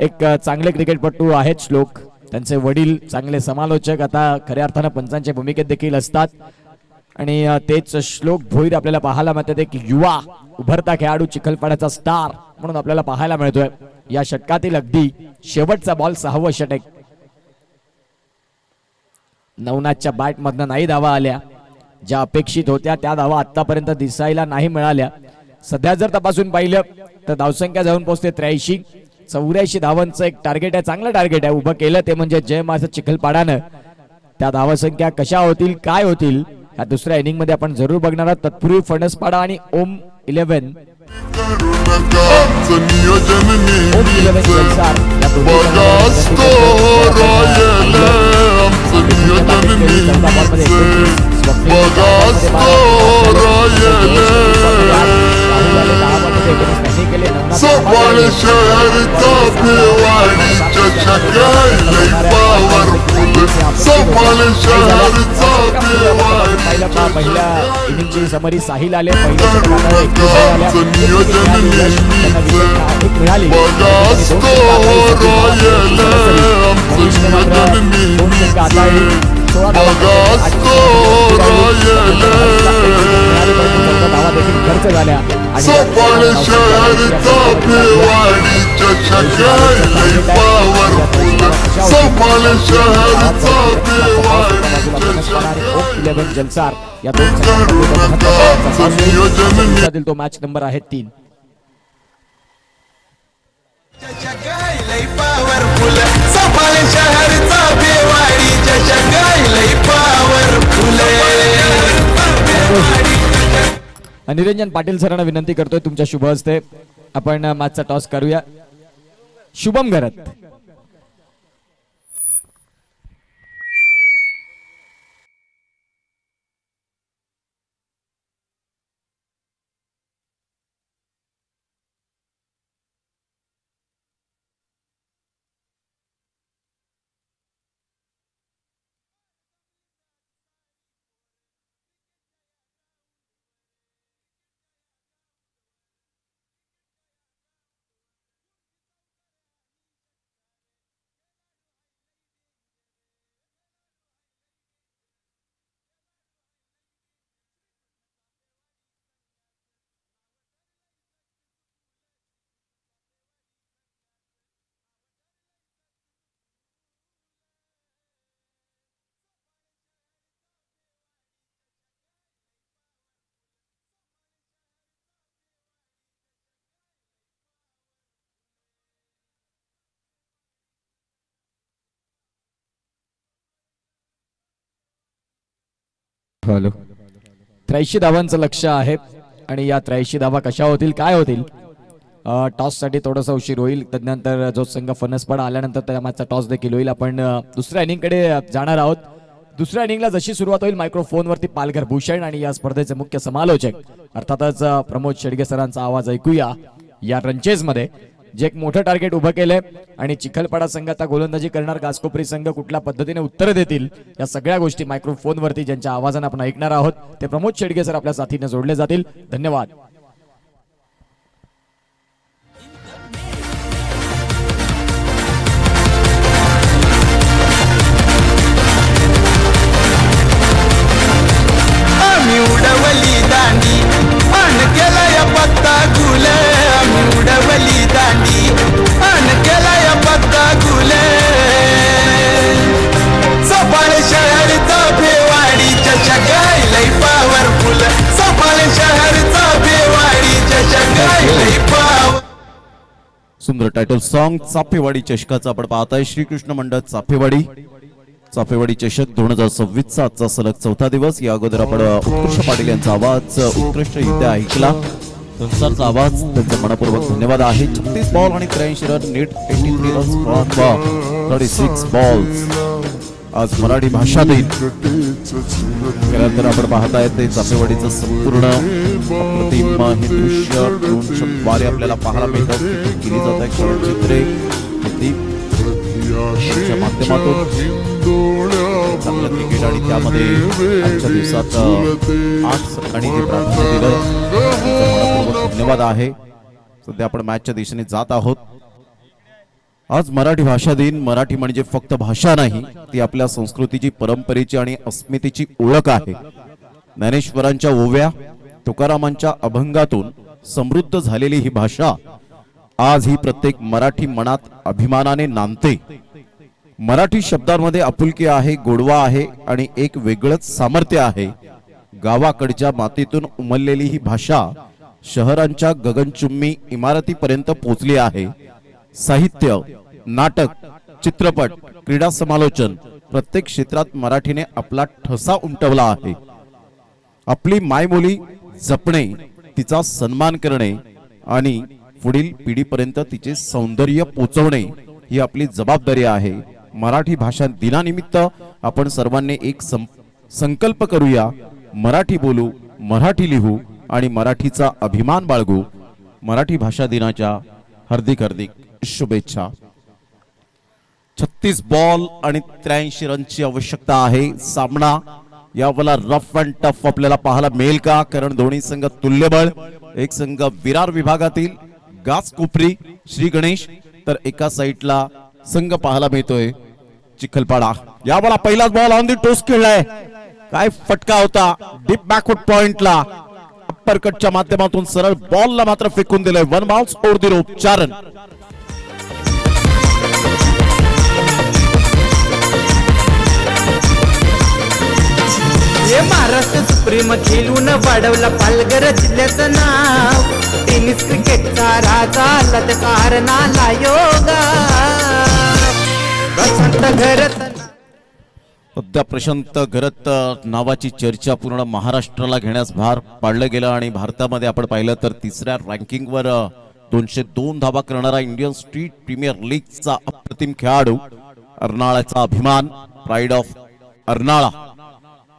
एक चांगले क्रिकेटपटू आहेत श्लोक. त्यांचे वडील चांगले समालोचक आता खऱ्या अर्थानं पंचांच्या भूमिकेत देखील असतात आणि तेच श्लोक भोईर आपल्याला पाहायला मिळतात. एक युवा उभरता खेळाडू चिखलपाड्याचा स्टार म्हणून आपल्याला पाहायला मिळतोय. या षटकातील अगदी शेवटचा बॉल 6वं षटक. नवनाथच्या बॅट मधनं नाही धावा आल्या, ज्या अपेक्षित होत्या त्या धावा आतापर्यंत दिसायला नाही मिळाल्या. सध्या जर तपासून पाहिलं तर धावसंख्या जाऊन पोहोचते 83. 84 धावांचं एक टार्गेट आहे, चांगलं टार्गेट आहे उभं केलं ते म्हणजे जय मास चिखलपाडानं. त्या धावसंख्या कशा होतील काय होतील या दुसऱ्या इनिंग मध्ये आपण जरूर बघणार आहोत. तत्पूर्वी फणसपाडा आणि ओम 11 नियोजन ओम 11 जलसार या दोन्ही सफळ शहरचा भिवाडीच्या शकाळी पॉवरफुल सफळ शहरचा पहिल्या इनिंगची समरी साहिल आले. नियोजन मिळाली खर्च झाल्या. सफळ शहरचा भिवाडीच्या शकाळी पॉवरफुल सफळ शहरचा भिवाडीच्या जलसार या दोन तो मॅच नंबर आहे 3. पॉवरफुल सफळ शहरचा भिवाडीच्या शकाळी पॉवरफुल. निरंजन पाटील सरांना विनंती करतोय तुमच्या शुभ हस्ते आपण मॅचचा टॉस करूया. शुभम घरत. हॅलो. 83 धावांचं लक्ष आहे आणि या 83 धावा कशा होतील काय होतील. टॉस साठी थोडासा उशीर होईल. त्यानंतर जो संघ फणसपाडा आल्यानंतर त्या मॅचचा टॉस देखील होईल. आपण दुसऱ्या इनिंग कडे जाणार आहोत. दुसऱ्या इनिंगला जशी सुरुवात होईल मायक्रोफोनवरती पालघर भूषण आणि या स्पर्धेचे मुख्य समालोचक अर्थातच प्रमोद शेडगे सरांचा आवाज ऐकूया. या रंचेस मध्ये जे एक मोठं टार्गेट उभं केलंय आणि चिखलपाडा संघ आता गोलंदाजी करणार, घासकोपरी संघ कुठल्या पद्धतीने उत्तर देतील या सगळ्या गोष्टी मायक्रोफोनवरती ज्यांच्या आवाजाने आपण ऐकणार आहोत ते प्रमोद शेडगे सर आपल्या साथीने जोडले जातील. धन्यवाद. आम्ही उडवली दांडी आण केला या पत्ता गुल. आम्ही उडवली दांडी आण केला या पत्ता गुल. सफळ शहरचा भिवाडीच्या शकाळी पॉवरफुल सफळ शहरचा भिवाडीच्या शकाळी पॉवर. सुंदर टायटल सॉन्ग चाफेवाडी चषकाचा आपण पाहताय. श्रीकृष्ण मंडळ चाफेवाडी चाफेवाडी चषक 2026चा आजचा सलग 4था दिवस. या अगोदर आपण उत्कृष्ट पाटील यांचा आवाज उत्कृष्टरित्या ऐकला. संसारचा आवाज त्यांचा मनपूर्वक धन्यवाद आहे. 36 बॉल आणि 83 run net 83 runs from 36 balls. आज मराठी भाषा दिन त्यानंतर आपण पाहताय ते चाफेवाडीचं संपूर्ण अप्रतिम हे दृश्य ड्रोन शॉटद्वारे आपल्याला पाहायला मिळतं. केली जात आहे चित्रे माध्यमातून चांगलं क्रिकेट आणि त्यामध्ये आजच्या दिवसात 8 संघांनी जे प्राधान्य दिलं धन्यवाद आहे. सध्या आपण मॅचच्या दिशेने जात आहोत. आज मराठी भाषा दिन. मराठी म्हणजे फक्त भाषा नाही, ती आपल्या संस्कृतीची, परंपरेची आणि अस्मितेची ओळख आहे. ज्ञानेश्वरांच्या ओव्या, तुकारामांच्या अभंगातून समृद्ध झालेली ही भाषा आज ही प्रत्येक मराठी मनात अभिमानाने नांदते. मराठी शब्दांमध्ये आपुलकी आहे, गोडवा आहे आणि एक वेगळंच सामर्थ्य आहे. गावाकडच्या मातीतून उमललेली ही भाषा शहरांच्या गगनचुंबी इमारतीपर्यंत पोहोचली आहे. साहित्य, नाटक, चित्रपट, क्रीडा समालोचन प्रत्येक क्षेत्रात मराठीने आपला ठसा उमटवला आहे. आपली मायबोली जपणे, तिचा सन्मान करणे आणि पुढील पिढीपर्यंत तिचे सौंदर्य पोचवणे ही आपली जबाबदारी आहे. मराठी भाषा दिनानिमित्त आपण सर्वांनी एक संकल्प करूया. मराठी बोलू, मराठी लिहू आणि मराठीचा अभिमान बाळगू. मराठी भाषा दिनाच्या हार्दिक हार्दिक शुभेच्छा. 36 बॉल आणि 83 रनची आवश्यकता आहे. सामना यावेळेला रफ अँड टफ आपल्याला पाहायला मिळेल का? कारण दोन्ही संघ तुल्यबळ. एक संघ विरार विभागातील गासकोपरी श्री गणेश, तर एका साईडला संघ पाहायला मिळतोय चिखलपाडा. यावेळेला पहिलाच बॉल ऑन दी टोस खेळलाय. काय फटका होता डीप बॅकवर्ड पॉइंटला. अप्पर कटच्या माध्यमातून सरळ बॉलला मात्र फेकून दिलंय. 1 बॉल्स ओव्हर दी रोप, 4 रन. महाराष्ट्र सुप्रीम खेळून वाढवलं पालघर जिल्ह्याचं नाव. टेनिस क्रिकेटचा राजा लटकार नाला योगा. सध्या प्रशांत घरत नावाची चर्चा पूर्ण महाराष्ट्राला घेण्यास भार पाडलं गेलं आणि भारतामध्ये आपण पाहिलं तर तिसऱ्या रँकिंगवर 202 धावा करणारा इंडियन स्ट्रीट प्रीमियर लीगचा अप्रतिम खेळाडू, अर्नाळ्याचा अभिमान, प्राईड ऑफ अर्नाळा.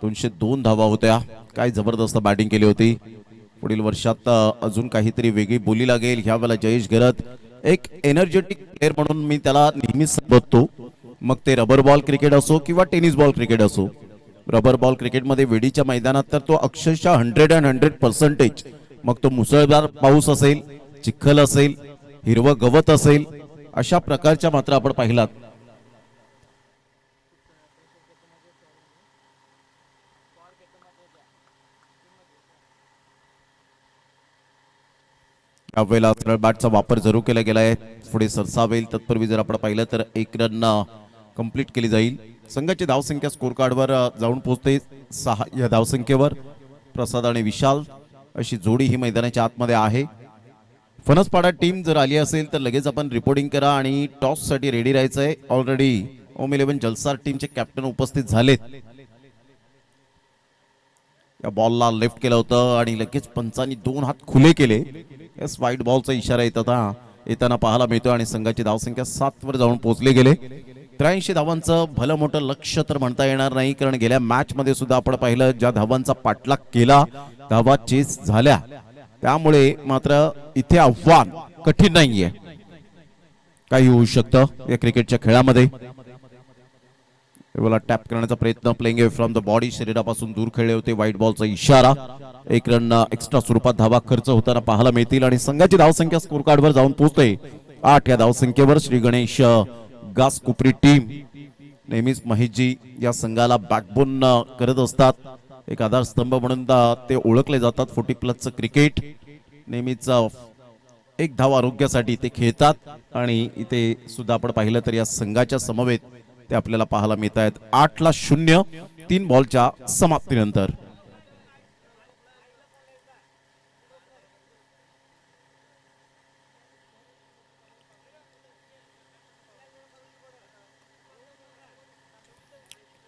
202 धावा होत्या. काय जबरदस्त बॅटिंग केली होती. पुढील वर्षात अजून काहीतरी वेगळी बोली लागेल. ह्या वेळेला जयेश घरत एक एनर्जेटिक प्लेअर म्हणून मी त्याला नेहमीच संबोधतो. मग ते रबर बॉल क्रिकेट असो किंवा टेनिस बॉल क्रिकेट असो. रबर बॉल क्रिकेटमध्ये वेडीच्या मैदानात तर तो अक्षरशः 100% मग तो मुसळधार पाऊस असेल, चिखल असेल, हिरवं गवत असेल, अशा प्रकारच्या मात्र आपण पाहिलात. यावेळेला सरळ बॅटचा वापर जरूर केला गेलाय. पुढे सरसावेल तत्पूर्वी जर आपण पाहिलं तर 1 रन कंप्लीट केली जाईल. संघाची धावसंख्या स्कोर कार्डवर जाऊन पोहोचते 6 या धावसंख्येवर. प्रसाद आणि विशाल अशी जोडी ही मैदानाच्या आतमध्ये आहे. फणसपाडा टीम जर आली असेल तर लगेच आपण रिपोर्टिंग करा आणि टॉस साठी रेडी राहायचंय. ऑलरेडी होम 11 जलसार टीमचे कॅप्टन उपस्थित झालेत. या बॉलला लेफ्ट केलं होतं आणि लगेच पंचांनी 2 हात खुले केले. एस वाईट बॉलचा इशारा येताना पाहायला मिळतो आणि संघाची धावसंख्या 7 वर जाऊन पोहोचले गेले. 83 धावांचं भलं मोठं लक्ष तर म्हणता येणार नाही, कारण गेल्या मॅच मध्ये सुद्धा आपण पाहिलं ज्या धावांचा पाठलाग केला, धावा चेस झाल्या. त्यामुळे मात्र इथे आव्हान कठीण नाहीये. काही होऊ शकतं या क्रिकेटच्या खेळामध्ये. टॅप करण्याचा प्रयत्न, playing away from the body, शरीरापासून दूर खेळले होते. व्हाईट बॉलचा इशारा. 1 रन एक्स्ट्रा स्वरूपात धावा खर्च होताना पाहायला मिळतील आणि संघाची धावसंख्या स्कोर कार्डवर जाऊन पोहोचते 8 या धावसंख्येवर. श्री गणेश गासकोपरी टीम नेहमीच महेशजी या संघाला बॅकबोन करत असतात. एक आधारस्तंभ म्हणून ते ओळखले जातात. 40+ क्रिकेट नेहमीच 1 धाव आरोग्यासाठी ते खेळतात आणि इथे सुद्धा आपण पाहिलं तर या संघाच्या समवेत ते आपल्याला पाहायला मिळत आहेत. 8-0 3 बॉलच्या समाप्तीनंतर.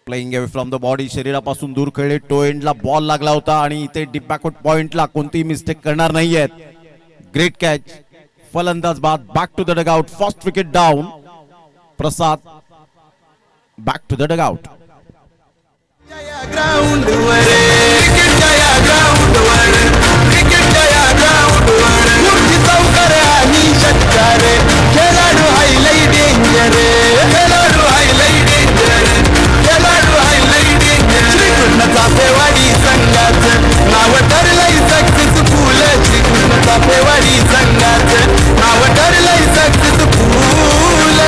Playing away from the body, शरीरापासून दूर खेळले. टो एंडला बॉल लागला होता आणि इथे डीप बॅकवर्ड पॉइंटला कोणतीही मिस्टेक करणार नाहीयेत. Great catch. फलंदाज बाद. Back to the dugout. First wicket down. Prasad back to the dugout. Ground वर क्रिकेट जया ग्राउंड वर, क्रिकेट जया ग्राउंड वर. मूर्ती चौकार आणि षटकार, खेळाडू हाय लई डेंजर, खेळाडू हाय लई डेंजर, खेळाडू हाय लई डेंजर. श्रीकृष्ण चाफेवाडी संघाचं नाव ठरलंय सक्सेसफुल. श्रीकृष्ण चाफेवाडी संघाचं नाव ठरलंय सक्सेसफुल.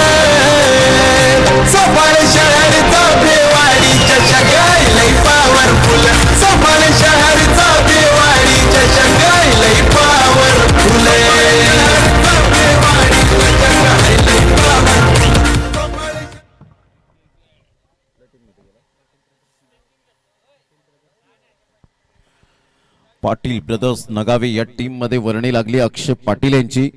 पाटील ब्रदर्स नगावे या टीम मध्ये वर्णी लागली अक्षय पाटील यांची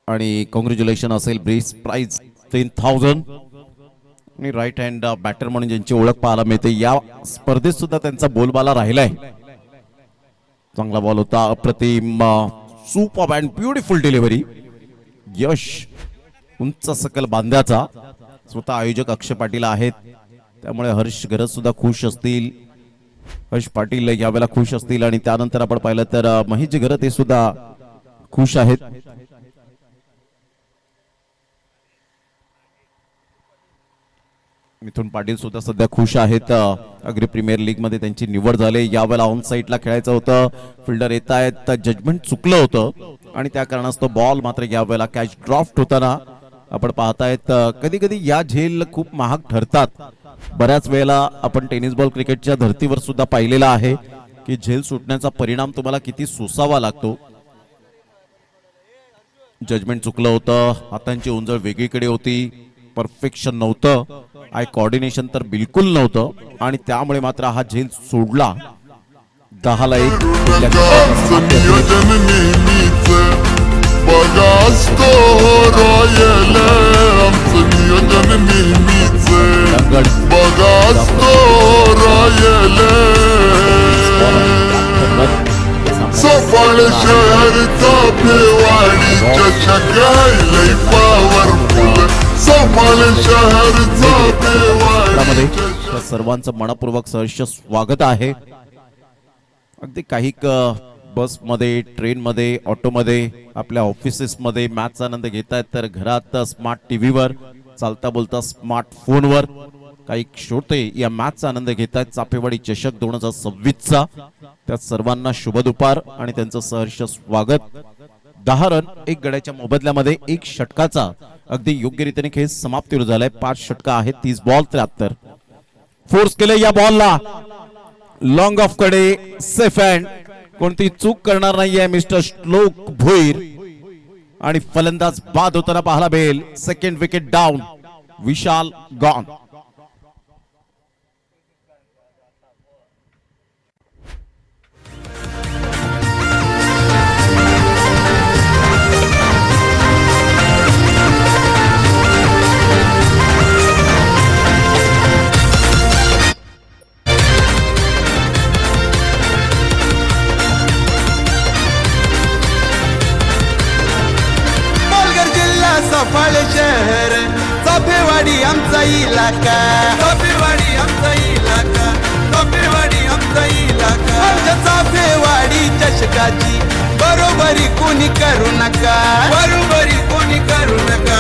आणि कॉंग्रॅच्युलेशन असेल ब्रीज प्राइज 10,000 आणि राईट हँड बॅटर म्हणून ज्यांची ओळख पाहायला मिळते या स्पर्धेत सुद्धा त्यांचा बोलबाला राहिलाय. चांगला बॉल होता अप्रतिम सुपर अँड ब्युटिफुल डिलिव्हरी यश उंच सकल बांध्याचा. स्वतः आयोजक अक्षय पाटील आहेत त्यामुळे हर्ष गरज सुद्धा खुश असतील. हर्ष पाटील यावेळेला खुश असतील आणि त्यानंतर आपण पाहिलं तर महेश गरज ते सुद्धा खुश आहेत. मिथुन पाटील सुद्धा सध्या खुश आहेत. अग्री प्रीमियर लीग मध्ये त्यांची निवड झाली. यावेळेला ऑन साईडला खेळायचं होतं फिल्डर येत आहेत जजमेंट चुकलं होतं आणि त्या कारणास्तव बॉल मात्र यावेळेला कॅच ड्रॉफ्ट होताना आपण पाहतायत. कधी कधी या झेल खूप महाग ठरतात. बऱ्याच वेळेला आपण टेनिस बॉल क्रिकेटच्या धर्तीवर सुद्धा पाहिलेला आहे की झेल सुटण्याचा परिणाम तुम्हाला किती सोसावा लागतो. जजमेंट चुकलं होतं. हातांची उंजळ वेगळीकडे होती. परफेक्शन नव्हतं. आय कोऑर्डिनेशन तर बिलकुल नव्हतं आणि त्यामुळे मात्र हा झेल सोडला. 10-1 नियोजन नेहमीच बघा असतो रॉयल आमचं नियोजन नेहमीच बघा असतो रॉयल सफाळ शहरचा फेवाडी चषकाय पॉवरफुल सफाळ शहरचा फेवाडी त्या सर्वांचं मनपूर्वक सहर्ष स्वागत आहे. अगदी काही बसमध्ये ट्रेनमध्ये ऑटोमध्ये आपल्या ऑफिसेसमध्ये मॅचचा आनंद घेतायत तर घरात स्मार्ट टीव्हीवर चालता बोलता स्मार्टफोनवर काही श्रोते या मॅचचा आनंद घेतायत. चाफेवाडी चषक 2026चा त्या सर्वांना शुभ दुपार आणि त्यांचं सहर्ष स्वागत. 10 रन 1 गड्याच्या मोबदल्यामध्ये 1 षटकाचा अगदी योग्य रीतीने खेळ समाप्तीवर झालाय. 5 षटका आहेत 30 बॉल 73. फोर्स केले या बॉलला लॉंग ऑफ कडे सेफ हँड. कोणती चूक करणार नाहीये मिस्टर श्लोक भोईर आणि फलंदाज बाद होताना पाहायला मिळेल. Second wicket down. Vishal gone. Saphale शहर चाफेवाडी आमचा इलाका चाफेवाडी आमचा इलाका चाफेवाडी आमचा इलाका आमच्या चाफेवाडी चषकाची बरोबरी कोणी करू नका बरोबरी कोणी करू नका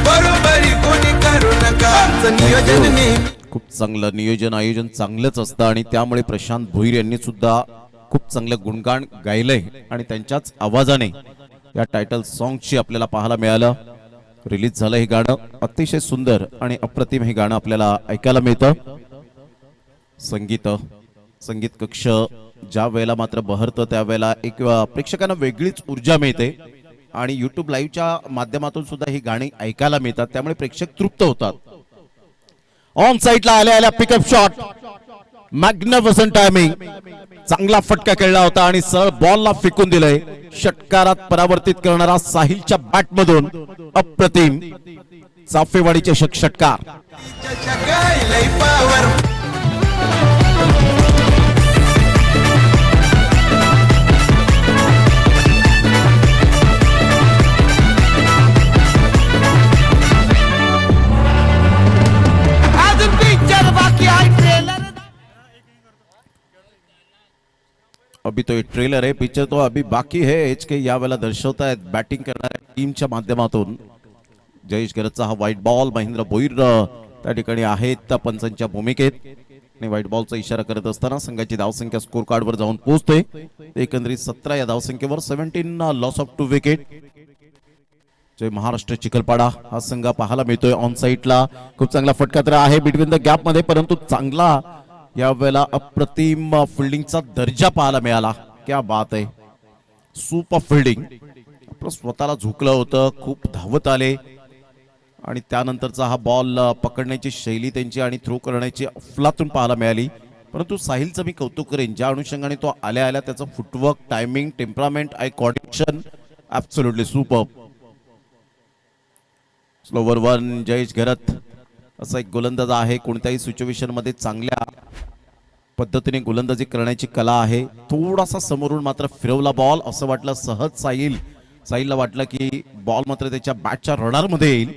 बरोबरी कोणी करू नका आमचं नियोजन नेहमी खूप चांगलं नियोजन आयोजन चांगलंच असतं आणि त्यामुळे प्रशांत भोईर यांनी सुद्धा खूप चांगलं गुणगान गायलंय आणि त्यांच्याच आवाजाने या टायटल सॉन्गची आपल्याला पाहायला मिळालं. रिलीज झालं हे गाणं अतिशय सुंदर आणि अप्रतिम हे गाणं आपल्याला ऐकायला मिळतं. संगीत कक्ष ज्या वेळेला मात्र बहरतं त्यावेळेला एक प्रेक्षकांना वेगळीच ऊर्जा मिळते आणि युट्यूब लाईव्हच्या माध्यमातून सुद्धा ही गाणी ऐकायला मिळतात त्यामुळे प्रेक्षक तृप्त होतात. ऑन साईडला आल्या पिकअप शॉट मॅग्निफिसंट टायमिंग. चांगला फटका खेळला होता आणि सरळ बॉलला फेकून दिलंय. षटकारात परावर्तित करणारा साहिलच्या बॅट मधून अप्रतिम चाफेवाडीचे षटकार. अभी तो एक ट्रेलर है पिक्चर तो अभी बाकी है HK यावेळेला दर्शवतायत बॅटिंग करणाऱ्या टीमच्या माध्यमातून. जयेश गरजचा हा व्हाईट बॉल. महेंद्र भोईर त्या ठिकाणी आहेत पंचांच्या भूमिकेत आणि व्हाईट बॉलचा इशारा करत असताना संघाची धावसंख्या स्कोर कार्डवर जाऊन पोहोचते. एकंदरीत 17 या धावसंख्येवर 17 लॉस ऑफ 2 विकेट. जय महाराष्ट्र चिखलपाडा हा संघ पाहायला मिळतोय. ऑन साईडला खूप चांगला फटका तर आहे बिटवीन द गॅप मध्ये परंतु चांगला यावेळेला अप्रतिम फिल्डिंगचा दर्जा पाहायला मिळाला. क्या बात आहे. Super fielding. आपलं स्वतःला झुकलं होतं. खूप धावत आले आणि त्यानंतरचा हा बॉल पकडण्याची शैली त्यांची आणि थ्रो करण्याची अफलातून पाहायला मिळाली. परंतु साहिलचं मी कौतुक करेन ज्या अनुषंगाने तो आल्या आल्या त्याचं footwork, timing, temperament, eye coordination absolutely super. Slower one Jayesh Gharat असा एक गोलंदाज आहे, कोणत्याही सिच्युएशन मध्ये चांगल्या पद्धतीने गोलंदाजी करण्याची कला आहे. थोडासा समोरून मात्र फिरवला बॉल, असं वाटलं सहज साहिलला वाटलं की बॉल मात्र त्याच्या बॅटच्या रडारमध्ये येईल,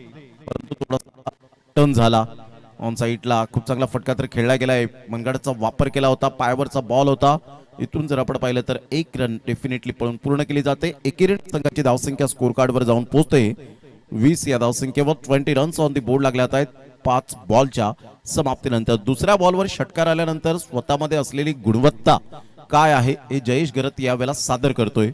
परंतु थोडासा टर्न झाला. ऑन साईडला खूप चांगला फटका तर खेळला गेलाय, मनगडाचा वापर केला होता, पायावरचा बॉल होता. इथून जर आपण पाहिलं तर एक रन डेफिनेटली पळून पूर्ण केली जाते. एकेरी संघाची धावसंख्या स्कोर कार्डवर जाऊन पोहोचते 20. या धावसंख्येवर 20 रन्स ऑन दी बोर्ड लागल्यात आहेत 5 बॉलच्या समाप्तीनंतर. दुसऱ्या बॉलवर षटकार आल्यानंतर स्वतःमध्ये असलेली गुणवत्ता काय आहे हे जयेश घरत यावेळेला सादर करतोय.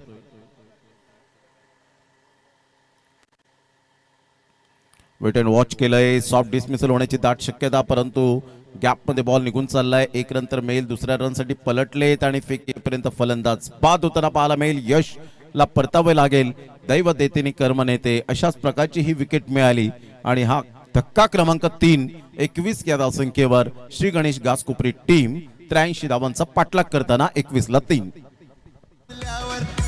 वेट अँड वॉच केलंय, सॉफ्ट डिसमिसल होण्याची दाट शक्यता, परंतु गॅप मध्ये बॉल निघून चाललाय. एक रन तर मिळेल, दुसऱ्या रन साठी पलटलेत आणि फेकीपर्यंत फलंदाज बाद होताना पाहायला मिळेल. यशला परतावे लागेल, दैव देतेने कर्म नेते, अशाच प्रकारची ही विकेट मिळाली आणि हा धक्का क्रमांक 3. 21 या धावसंख्येवर श्री गणेश घासकोपरी टीम 83 धावांचा पाठलाग करताना 21ला 3.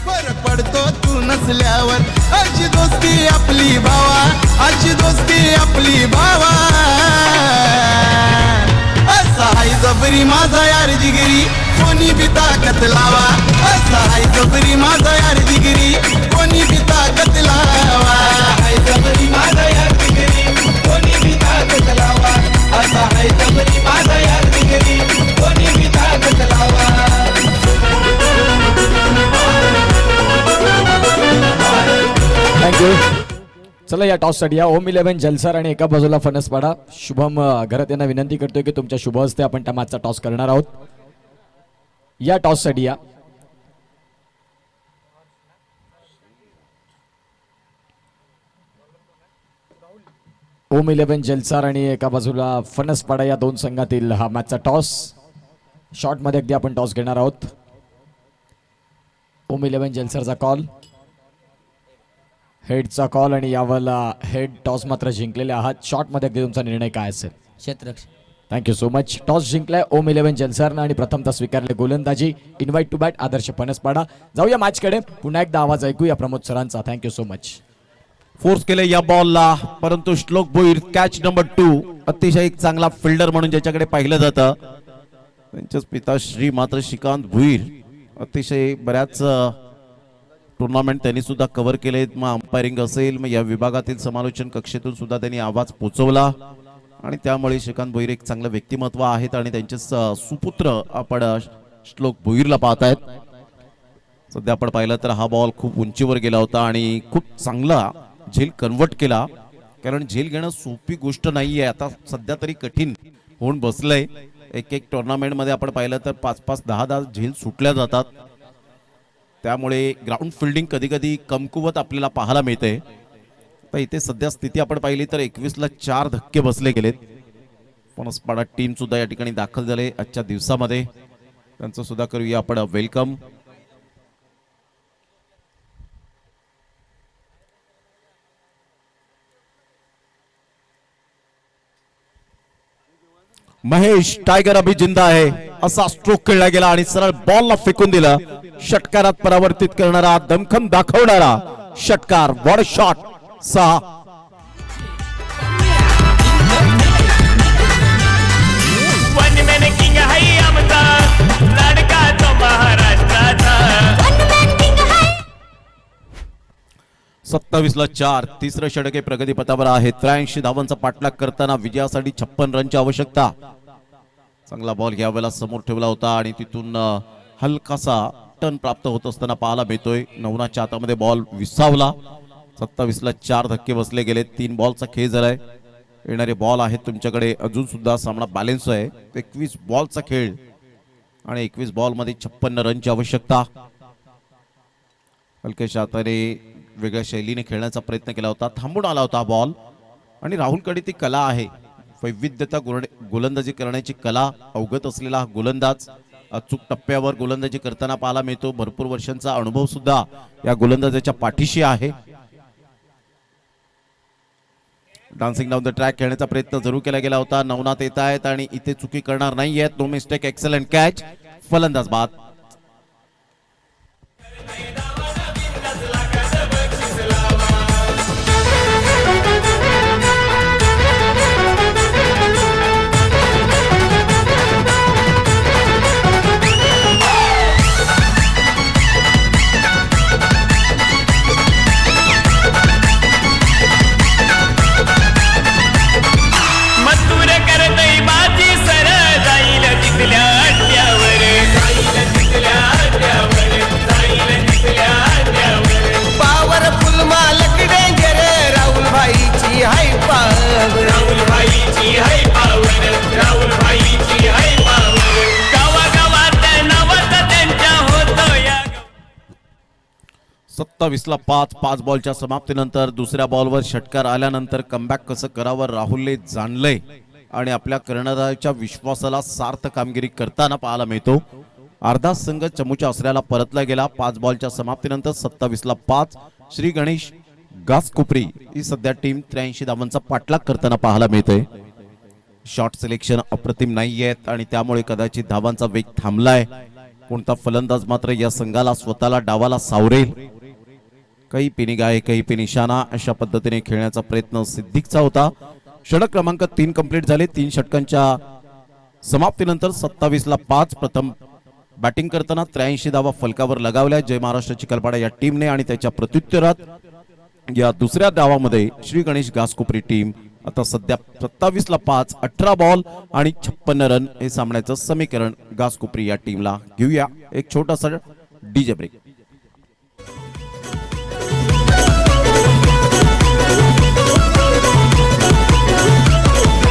फरक पडतो तू नसल्यावर, अशी दोस्ती आपली भावा, अशी दोस्ती आपली भावा. असा हाय जबरी माझा यार जिगरी, कोणी बी ताकद लावा. असा हाय जबरी माझा यार जिगरी, कोणी बी ताकद लावा. हाय जबरी माझा यार जिगरी, कोणी बी ताकद लावा. असा हाय जबरी माझा यार जिगरी, कोणी बी ताकद लावा. थँक्यू. चला या टॉससाठी या ओम 11 जलसर आणि एका बाजूला फणसपाडा. शुभम घरत यांना विनंती करतोय की तुमच्या शुभ हस्ते आपण त्या मॅचचा टॉस करणार आहोत. या टॉससाठी या ओम 11 जलसार आणि एका बाजूला फणसपाडा या दोन संघातील हा मॅचचा टॉस. शॉर्ट मध्ये अगदी आपण टॉस घेणार आहोत. ओम 11 जलसारचा कॉल, हेडचा कॉल आणि यावरला हेड टॉस मात्र जिंकलेले आहात. शॉर्ट मध्ये अगदी तुमचा निर्णय काय असेल? क्षेत्ररक्षण. Thank you so much. टॉस जिंकलाय ओम 11 जलसारनं आणि प्रथमतः स्वीकारले गोलंदाजी. इन्व्हाइट टू बॅट आदर्श फणसपाडा. जाऊया मॅचकडे, पुन्हा एकदा आवाज ऐकूया प्रमोद सरांचा. Thank you so much. फोर्स केले या बॉलला, परंतु श्लोक भोईर कॅच नंबर 2. अतिशय एक चांगला फिल्डर म्हणून ज्याच्याकडे पाहिलं जातं, त्यांचेच पिता श्री मात्र श्रीकांत भोईर अतिशय बऱ्याच टुर्नामेंट त्यांनी सुद्धा कव्हर केले. मग अंपायरिंग असेल, मग या विभागातील समालोचन कक्षेतून सुद्धा त्यांनी आवाज पोचवला आणि त्यामुळे श्रीकांत भोईर एक चांगलं व्यक्तिमत्व आहेत आणि त्यांचे सुपुत्र आपण श्लोक भोईरला पाहतायत. सध्या आपण पाहिलं तर हा बॉल खूप उंचीवर गेला होता आणि खूप चांगला झेल कन्वर्ट केला, कारण झेल घेणं सोपी गोष्ट नाहीये. आता सध्या तरी कठीण होऊन बसलंय. एक टुर्नामेंट मध्ये आपण पाहिलं तर 5-5, 10-10 झेल सुटल्या जातात. त्यामुळे ग्राउंड फिल्डिंग कधी कधी कमकुवत आपल्याला पाहायला मिळते. तर इथे सध्या स्थिती आपण पाहिली तर 21ला 4 धक्के बसले गेलेत. फणसपाडा टीम सुद्धा या ठिकाणी दाखल झाले आजच्या दिवसामध्ये, त्यांचं सुद्धा करूया आपण वेलकम. महेश टायगर अभि जिंदा आहे असा स्ट्रोक खेळला गेला आणि सरळ बॉलला फेकून दिला. षटकारात परावर्तित करणारा, दमखम दाखवणारा षटकार. What shot. 6. किंग हाय आमचा लाडका तो महाराष्ट्राचा. 27ला 4. तिसरं षटके प्रगतीपथावर आहे. 83 धावांचा पाठलाग करताना विजयासाठी 56 रनची आवश्यकता. चांगला बॉल यावेळेला समोर ठेवला होता आणि तिथून हलकासा टर्न प्राप्त होत असताना पाहायला मिळतोय. नवनाच्या हातामध्ये बॉल विसावला. 27ला 4 धक्के बसले गेले. 3 बॉलचा खेळ झालाय. येणारे बॉल आहेत तुमच्याकडे. अजून सुद्धा सामना बॅलन्स आहे. 21 बॉलचा खेळ आणि 21 बॉल मध्ये 56 रनची आवश्यकता. हलक्याच्या हाताने वेगळ्या शैलीने खेळण्याचा प्रयत्न केला होता, थांबून आला होता बॉल. आणि राहुलकडे ती कला आहे, वैविध्यता गोलंदाजी करण्याची कला अवगत असलेला हा गोलंदाज अचूक टप्प्यावर गोलंदाजी करताना पाहायला मिळतो. भरपूर वर्षांचा अनुभव सुद्धा या गोलंदाजाच्या पाठीशी आहे. डान्सिंग डाऊन द ट्रॅक खेळण्याचा प्रयत्न जरूर केला गेला होता. नवनाथ येत आहेत आणि इथे चुकी करणार नाहीयेत. No mistake, excellent catch. फलंदाज बाद. मथुर करतई बाजी सर जाईल तिथल्या अड्ड्यावर, जाईल तिथल्या अड्ड्यावर, जाईल तिथल्या अड्ड्यावर. पॉवरफुल मालक डेंजर राहुल भाईची हाय पावर, राहुल भाईची हाय पावर, राहुल भाईची हाय पावर. गावागावात नावाचा त्यांच्या होतो या 27ला 5 बॉलच्या समाप्तीनंतर दुसऱ्या बॉलवर षटकार आल्यानंतर कमबॅक कसं करावं राहुलने जाणलंय आणि आपल्या कर्णधाराच्या विश्वासाला सार्थ कामगिरी करताना पाहायला मिळतो. अर्धा संघ चमूच्या आसऱ्याला परतला गेला. 5 बॉलच्या समाप्तीनंतर 27ला 5. श्री गणेश घासकोपरी ही सध्या टीम 83 धावांचा पाठलाग करताना पाहायला मिळते. शॉट सिलेक्शन अप्रतिम नाहीयेत आणि त्यामुळे कदाचित धावांचा वेग थांबलाय. कोणता फलंदाज मात्र या संघाला स्वतःला डावाला सावरेल. काही पिनी गाय काही पे निशाणा अशा पद्धतीने खेळण्याचा प्रयत्न सिद्दीकचा होता. षटक क्रमांक 3 कंप्लीट झाले. 3 षटकांच्या समाप्तीनंतर 27ला 5. प्रथम बॅटिंग करताना 83 धावा फलकावर लगावल्या जय महाराष्ट्र चिखलपाडा या टीमने आणि त्याच्या प्रत्युत्तरात या दुसऱ्या डावामध्ये श्री गणेश घासकोपरी टीम आता सध्या 27ला 5, 18 बॉल आणि 56 रन हे सामन्याचं समीकरण घासकोपरी या टीमला. घेऊया एक छोटासा डीजे ब्रेक.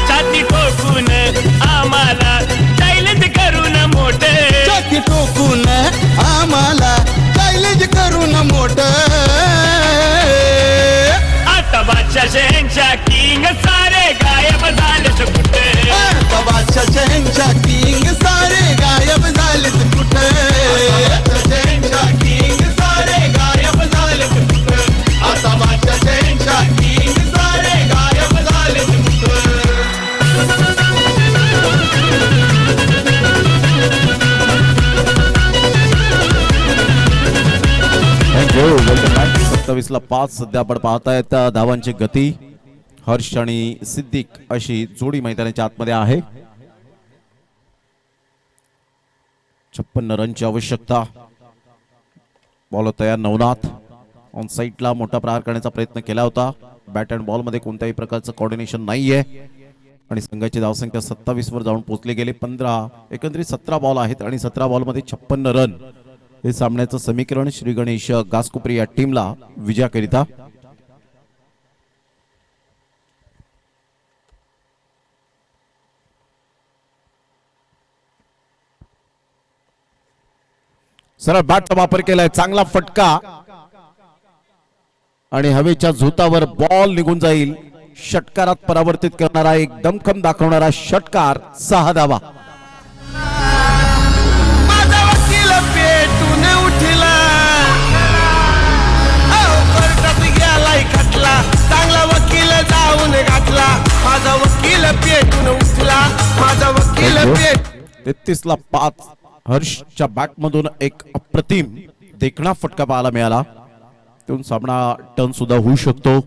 छाती ठोकून आम्हाला चॅलेंज करून मोठे, छाती ठोकून आम्हाला चॅलेंज करून मोठ. आता बादशाह शहंशाह किंग सारे गायब झालेत कुठे, बादशाह शहंशाह किंग सारे गायब झालेत कुठे, शहंशाह किंग सारे गायब झालेत कुठे, आता बादशाह शहंशाह किंग सारे गायब झालेत कुठे. थँक्यू. Welcome back. 27ला 5 सध्या आपण पाहतायत धावांची गती. हर्ष आणि सिद्दीक अशी जोडी मैदानाच्या आतमध्ये आहे. 56 रनची आवश्यकता. बॉल तयार. नवनाथ ऑन साईडला मोठा प्रहार करण्याचा प्रयत्न केला होता. बॅट अँड बॉल मध्ये कोणत्याही प्रकारचं कॉर्डिनेशन नाहीये आणि संघाची धावसंख्या 27 वर जाऊन पोहोचली गेली. 15 एकंदरीत 17 बॉल आहेत आणि 17 बॉल मध्ये 56 रन हे सामन्याचं समीकरण श्री गणेश घासकोपरी या टीमला विजयाकरिता. सरळ बॅटचा वापर केलाय. चांगला फटका आणि हवेच्या झोतावर बॉल निघून जाईल. षटकारात परावर्तित करणारा एक दमखम दाखवणारा षटकार. 6 धावा. माझा वकील पेटून उठला, कोर्टात गेलाय खटला, चांगला वकील जाऊन घातला. माझा वकील पेटून उठला, माझा वकील पेट. 33ला 5. हर्षच्या बॅटमधून एक अप्रतिम देखणा फटका पाहायला मिळाला. त्यातून सामना टर्न सुद्धा होऊ शकतो.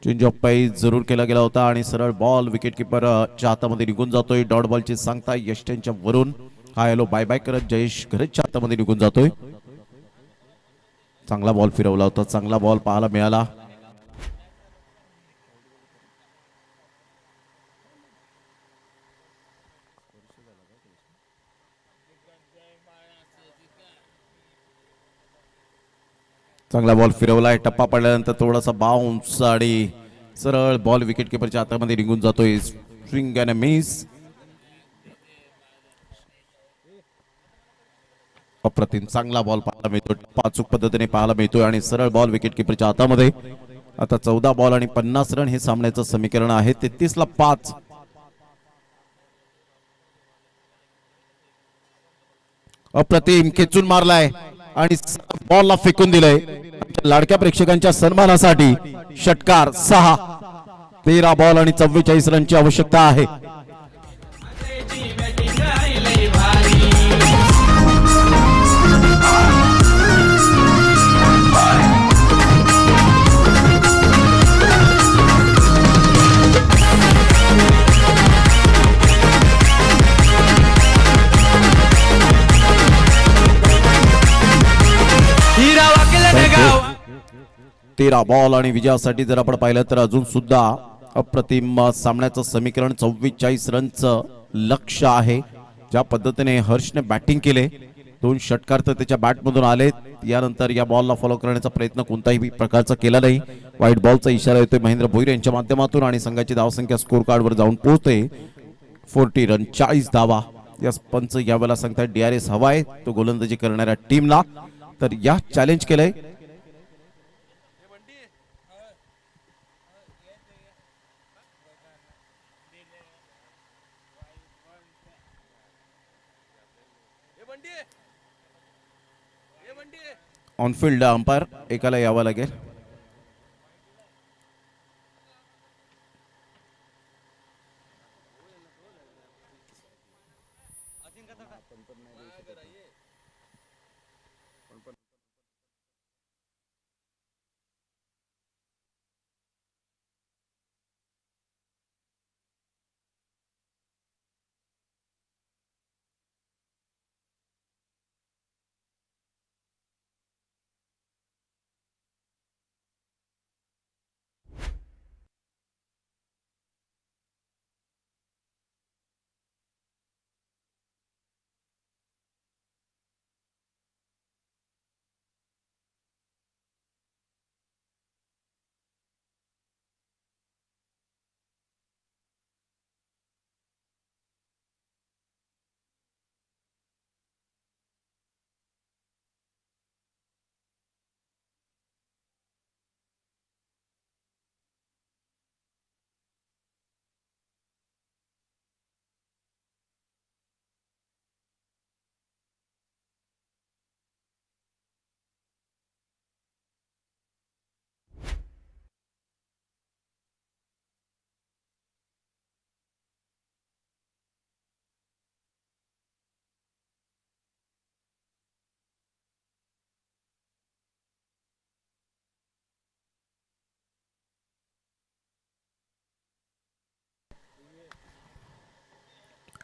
चेंज ऑफ पाईज जरूर केला गेला होता आणि सरळ बॉल विकेट किपर च्या हातामध्ये निघून जातोय. डॉट बॉलची सांगता यष्ट्यांच्या वरून हा हॅलो बाय बाय करत जयेश घरच्या हातामध्ये निघून जातोय. चांगला बॉल फिरवला होता. चांगला बॉल पाहायला मिळाला. चांगला बॉल फिरवलाय. टप्पा पडल्यानंतर थोडासा बाउन्स आणि सरळ बॉल विकेट किपरच्या हातामध्ये निघून जातोय. Swing and miss. अप्रतिम चांगला बॉल पाहायला मिळतो. टप्पा अचूक पद्धतीने पाहायला मिळतोय आणि सरळ बॉल विकेट किपरच्या हातामध्ये. आता 14 बॉल आणि 50 रन हे सामन्याचं समीकरण आहे. 33ला 5. अप्रतिम खेचून मारलाय आणि बॉलला फेकून दिलंय. लाडक्या प्रेक्षकांच्या सन्मानासाठी षटकार. 6. 13 बॉल आणि 44 रनची आवश्यकता आहे. त्याची बॅटिंग आहे लय भारी. हिरा वाकलं गाव 13 बॉल आणि विजयासाठी जर आपण पाहिलं तर अजून सुद्धा अप्रतिम सामन्याचं समीकरण 44 रनचं लक्ष्य आहे. ज्या पद्धतीने हर्षने बॅटिंग केले, 2 षटकार तर त्याच्या बॅटमधून आले. यानंतर या बॉलला फॉलो करण्याचा प्रयत्न कोणताही प्रकारचा केला नाही. व्हाईट बॉलचा इशारा येतोय महेंद्र भोईर यांच्या माध्यमातून आणि संघाची धावसंख्या स्कोर कार्डवर जाऊन पोहोचते 40 रन 40 धावा. या पंच यावेळेला सांगतात DRS हवाय तो गोलंदाजी करणाऱ्या टीमला. तर या चॅलेंज केलंय. ऑनफिल्ड अंपायर एकाला यावं लागेल.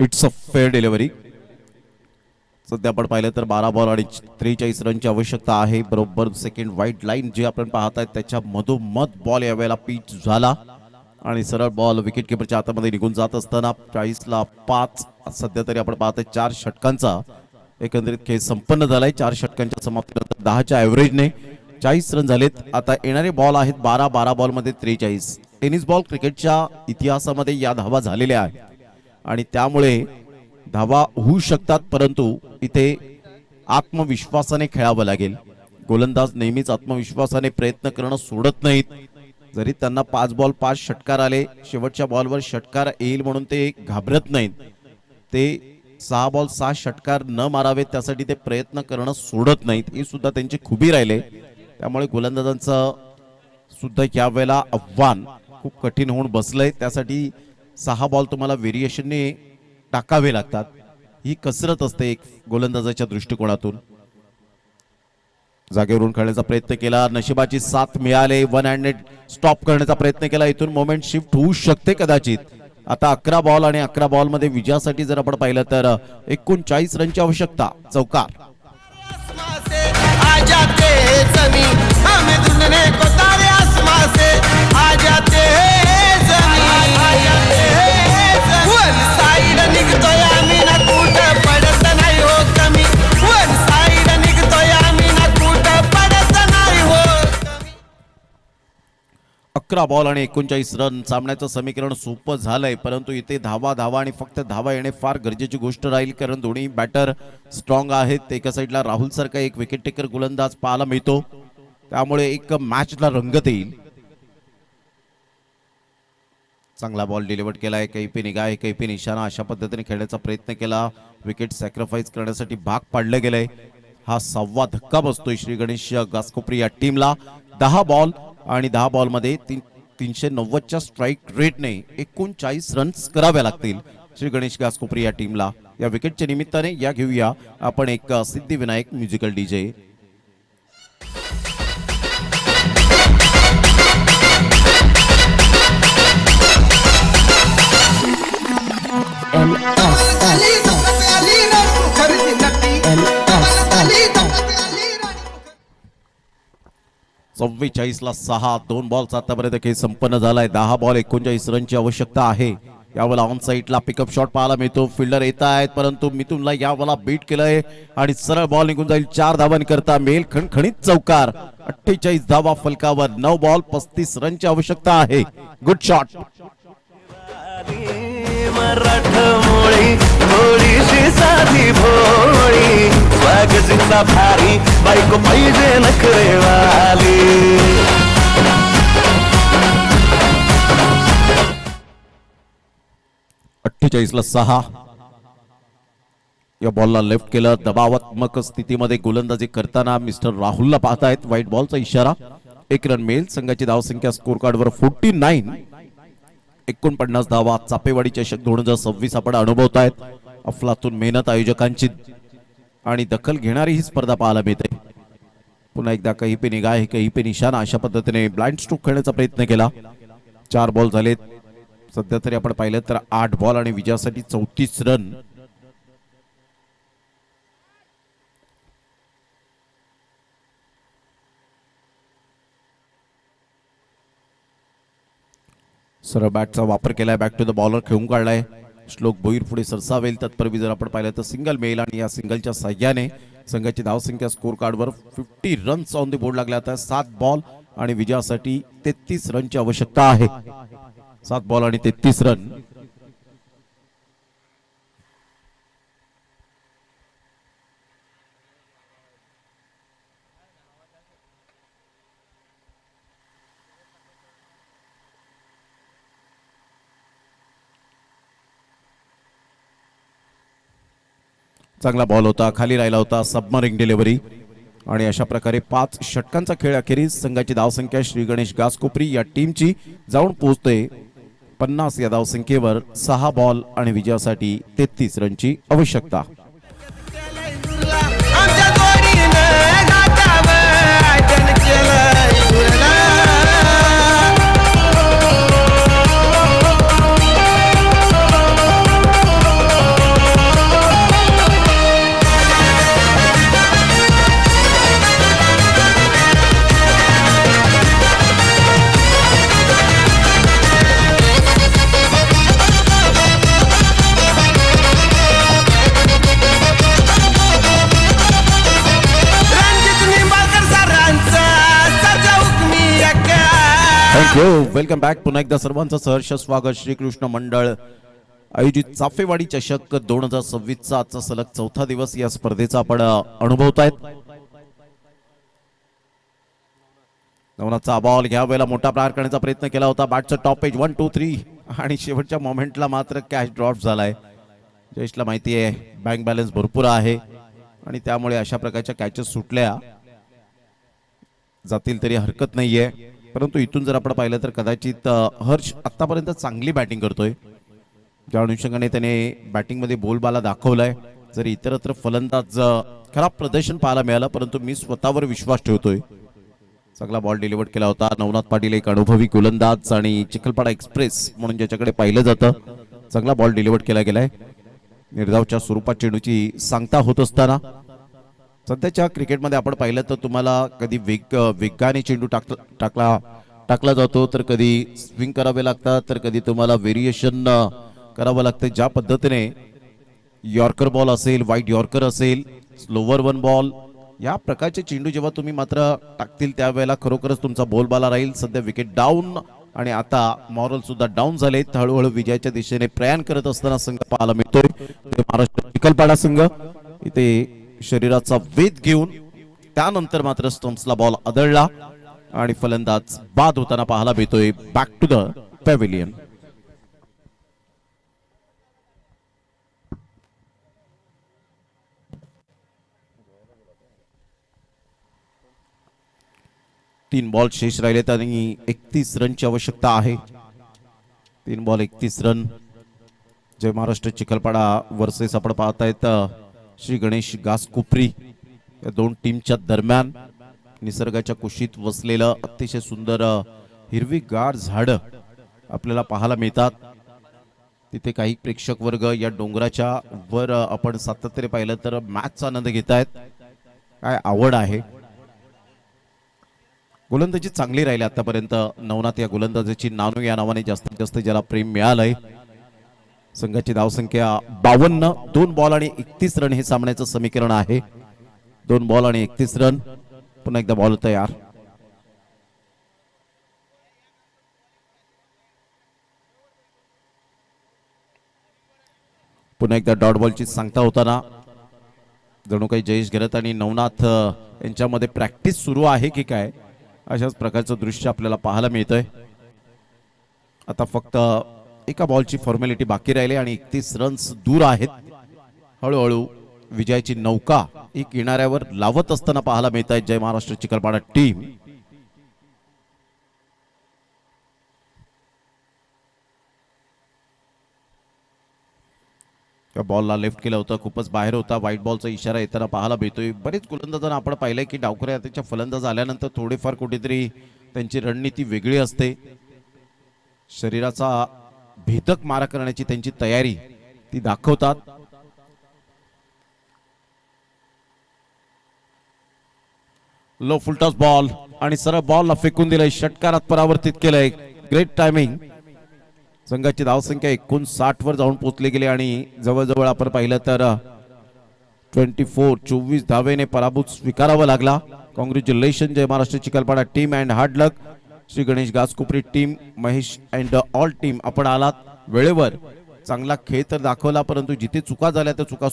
It's a fair delivery. सध्या आपण पाहिलं तर 12 बॉल आणि 43 रनची आवश्यकता आहे. बरोबर सेकंड व्हाईट लाईन जे आपण पाहताय त्याच्या मधोमध बॉल यावेळेला पिच झाला आणि सरळ बॉल विकेट किपरच्या हातामध्ये निघून जात असताना 40ला 5 सध्या तरी आपण पाहतोय 4 षटकांचा एकंदरीत खेळ संपन्न झालाय. 4 षटकांच्या समाप्तीनंतर 10च्या ॲव्हरेजने 40 रन झालेत. आता येणारे बॉल आहेत 12 बॉलमध्ये 43. टेनिस बॉल क्रिकेटच्या इतिहासामध्ये या धावा झालेल्या आहेत आणि त्यामुळे धावा होऊ शकतात, परंतु इथे आत्मविश्वासाने खेळावं लागेल. गोलंदाज नेहमीच आत्मविश्वासाने प्रयत्न करणं सोडत नाहीत. जरी त्यांना 5 बॉल 5 षटकार आले, शेवटच्या बॉलवर षटकार येईल म्हणून ते घाबरत नाहीत. ते 6 बॉल 6 षटकार न मारावेत त्यासाठी ते प्रयत्न करणं सोडत नाहीत. हे सुद्धा त्यांची खुबी राहिले. त्यामुळे गोलंदाजांचं सुद्धा यावेळेला आव्हान खूप कठीण होऊन बसलंय. त्यासाठी 6 बॉल तुम्हाला व्हेरिएशनने टाकावे लागतात. ही कसरत असते एक गोलंदाजाच्या दृष्टिकोनातून. जागेवरून खेळण्याचा प्रयत्न केला, नशिबाची साथ मिळाले. 1 हँडेड स्टॉप करण्याचा प्रयत्न केला. इथून मोमेंट शिफ्ट होऊ शकते कदाचित. आता 11 बॉल आणि 11 बॉल मध्ये विजयासाठी जर आपण पाहिलं तर 39 रनची आवश्यकता. चौकार आ जाते जमीन हम दुनिया को तारे आसमां से आ जाते जमीन वन साइड निघतोय आम्ही ना कुठं पडत नाही हो कमी. वन साइड निघतोय आम्ही ना कुठं पडत नाही हो कमी. 11 बॉल आणि 39 रन. सामन्याचं समीकरण सोपं झालंय, परंतु इथे धावा आणि फक्त धावा येणे फार गरजेची गोष्ट राहील. कारण दोन्ही बॅटर स्ट्रॉंग आहेत. एका साईडला राहुल सारखा एक विकेट टेकर गोलंदाज पाहायला मिळतो, त्यामुळे एक मॅचला रंगत येईल. चांगला बॉल डिलिव्हर केलाय. कैपी निगाह कैपी निशाणा अशा पद्धतीने खेळण्याचा प्रयत्न केला. विकेट सॅक्रिफाईस करण्यासाठी भाग पाडलं गेलंय. हा 6वा धक्का बसतोय श्री गणेश घासकोपरी या टीमला. 10 बॉल आणि 10 बॉल मध्ये 390च्या स्ट्राईक रेटने 39 रन्स कराव्या लागतील श्री गणेश घासकोपरी या टीमला. या विकेटच्या निमित्ताने या घेऊया आपण एक सिद्धिविनायक म्युझिकल डीजे. ला 6 2 बॉलचा आतापर्यंत खेळ संपन्न झालाय. 10 बॉल 39 रनची आवश्यकता आहे. यावेळेला ऑन साईडला पिकअप शॉट पाहायला मिळतो. फिल्डर येत आहेत परंतु मिथुनला यावेळेला बीट केलंय आणि सरळ बॉल निघून जाईल. 4 धावांकरता मेल खणखणीत चौकार. 48 धावा फलकावर. 9 बॉल 35 रनची आवश्यकता आहे. Good shot. मराठमोळी थोडीशी साधी भोळी स्वागतीचा भारी बायको पाहिजे नखरेवाली. 48 ला 6. या बॉलला लेफ्ट केलं. दबावात्मक स्थितीमध्ये गोलंदाजी करताना मिस्टर राहुलला पाहतायत. व्हाईट बॉलचा इशारा. 1 रन मिळेल. संघाची धावसंख्या स्कोर कार्डवर 49. 49 धावा. चापेवाडी चषक 2026 आपण अनुभवतायत. अफलातून मेहनत आयोजकांची आणि दखल घेणारी ही स्पर्धा पाहायला मिळते. पुन्हा एकदा कहीं पे निगाह है कहीं पे निशाणा अशा पद्धतीने ब्लाइंड स्ट्रोक खेळण्याचा प्रयत्न केला. 4 बॉल झालेत. सध्या तरी आपण पाहिलं तर 8 बॉल आणि विजयासाठी 34 रन. सरळ बॅटचा वापर केलाय. बॅक टू द बॉलर खेळून काढलाय. श्लोक भोईर पुढे सरसावेल तत्पूर्वी जर आपण पाहिलं तर सिंगल मिळेल आणि या सिंगलच्या साह्याने संघाची धावसंख्या स्कोर कार्डवर 50 रन्स ऑन द बोर्ड लागल्या. आता 7 बॉल आणि विजयासाठी 33 रनची आवश्यकता आहे. 7 बॉल आणि 33 रन. चांगला बॉल होता. खाली राहिला होता. सबमरिंग डिलिव्हरी आणि अशा प्रकारे 5 षटकांचा खेळ अखेरीस संघाची धावसंख्या श्री गणेश घासकोपरी या टीमची जाऊन पोहोचते 50 या धावसंख्येवर. 6 बॉल आणि विजयासाठी 33 रनची आवश्यकता. आमच्या जोडीनं घाटावर आयोजन केलंय तुला. थँक्यू. Welcome back. पुन्हा एकदा सर्वांचं सहर्ष स्वागत. श्रीकृष्ण मंडळ आयोजित चाफेवाडी चषक 2026चा आजचा सलग 4था दिवस या स्पर्धेचा आपण अनुभवतायत. नवनाथचा बॉल घ्या वेळेला मोठा प्रहार करण्याचा प्रयत्न केला होता. बॅटचं टॉप एज 1 2 3 आणि शेवटच्या मोमेंटला मात्र कॅच ड्रॉप झालाय. जयेशला माहिती आहे बँक बॅलन्स भरपूर आहे आणि त्यामुळे अशा प्रकारच्या कॅचेस सुटल्या जातील तरी हरकत नाहीये. परंतु इथून जर आपण पाहिलं तर कदाचित हर्ष आतापर्यंत चांगली बॅटिंग करतोय. ज्या अनुषंगाने त्याने बॅटिंगमध्ये बोलबाला दाखवलाय. जरी इतरत्र फलंदाज खराब प्रदर्शन पाहायला मिळालं परंतु मी स्वतःवर विश्वास ठेवतोय. चांगला बॉल डिलिव्हर केला होता. नवनाथ पाटील एक अनुभवी गोलंदाज आणि चिखलपाडा एक्सप्रेस म्हणून ज्याच्याकडे पाहिलं जातं. चांगला बॉल डिलिव्हर केला गेलाय. निर्धावच्या स्वरूपात चेंडूची सांगता होत असताना सध्याच्या क्रिकेटमध्ये आपण पाहिलं तर तुम्हाला कधी वेगाने चेंडू टाकला जातो तर कधी स्विंग करावे लागतात तर कधी तुम्हाला व्हेरिएशन करावं लागतं. ज्या पद्धतीने यॉर्कर बॉल असेल, व्हाईट यॉर्कर असेल, स्लोवर 1 बॉल या प्रकारचे चेंडू जेव्हा तुम्ही मात्र टाकतील त्यावेळेला खरोखरच तुमचा बोलबाला राहील. सध्या विकेट डाऊन आणि आता मॉरल सुद्धा डाऊन झाले. हळूहळू विजयाच्या दिशेने प्रयाण करत असताना संघ पाहायला मिळतोय. महाराष्ट्र चिखलपाडा संघ इथे शरीराचा वेध घेऊन त्यानंतर मात्र स्टंप्सला बॉल आदळला आणि फलंदाज बाद होताना पाहायला मिळतोय. Back to the pavilion. 3 ball शेष राहिलेत आणि 31 रनची आवश्यकता आहे. 3 ball 31 run. Jai Maharashtra Chikhalpada versus आपण पाहतायत श्री गणेश घासकोपरी या दोन टीमच्या दरम्यान. निसर्गाच्या कुशीत वसलेलं अतिशय सुंदर हिरवीगार झाड आपल्याला पाहायला मिळतात. तिथे काही प्रेक्षक वर्ग या डोंगराच्या वर आपण सातत्याने पाहिलं तर मॅचचा आनंद घेत आहेत. काय आवड आहे. गोलंदाजी चांगली राहिली आतापर्यंत. नवनाथ या गोलंदाजाची नानू या नावाने जास्तीत जास्त ज्याला प्रेम मिळालंय. संघाची धावसंख्या 52. 2 बॉल आणि 31 रन हे सामन्याचं समीकरण आहे. 2 बॉल आणि 31 रन. पुन्हा एकदा बॉल तयार. पुन्हा एकदा डॉट बॉलची सांगता होताना जणू काही जयेश घरत आणि नवनाथ यांच्यामध्ये प्रॅक्टिस सुरू आहे की काय अशाच प्रकारचं दृश्य आपल्याला पाहायला मिळतंय. आता फक्त एका बॉलची फॉर्मॅलिटी बाकी राहिली आणि 31 रन्स दूर आहेत. हळूहळू विजयाची नौका ही किनाऱ्यावर लावत असताना पाहायला मिळत आहे जय महाराष्ट्र चिखलपाडा टीम. बॉलला लेफ्ट केलं होतं. खूपच बाहेर होता. व्हाईट बॉलचा इशारा येताना पाहायला मिळतोय. बरेच गोलंदाजांना आपण पाहिलंय की डावखरे हाताच्या फलंदाज आल्यानंतर थोडेफार कुठेतरी त्यांची रणनीती वेगळी असते. शरीराचा भेदक मारा करण्याची त्यांची तयारी ती दाखवतात. लो फुलटॉस बॉल आणि सरळ बॉलला फेकून दिलंय. षटकारात परावर्तित केलंय. Great timing. संघाची धावसंख्या 59 वर जाऊन पोहोचली गेली आणि जवळजवळ आपण पाहिलं तर 24 धावेने पराभूत स्वीकारावा लागला. Congratulation Jai Maharashtra Chikhalpada team and hard luck. Shri Ganesh Ghaskopari team, Mahesh and all team आपण आलात वेळेवर. चांगला खेळ तर दाखवला परंतु जिथे चुका झाल्या त्या चुका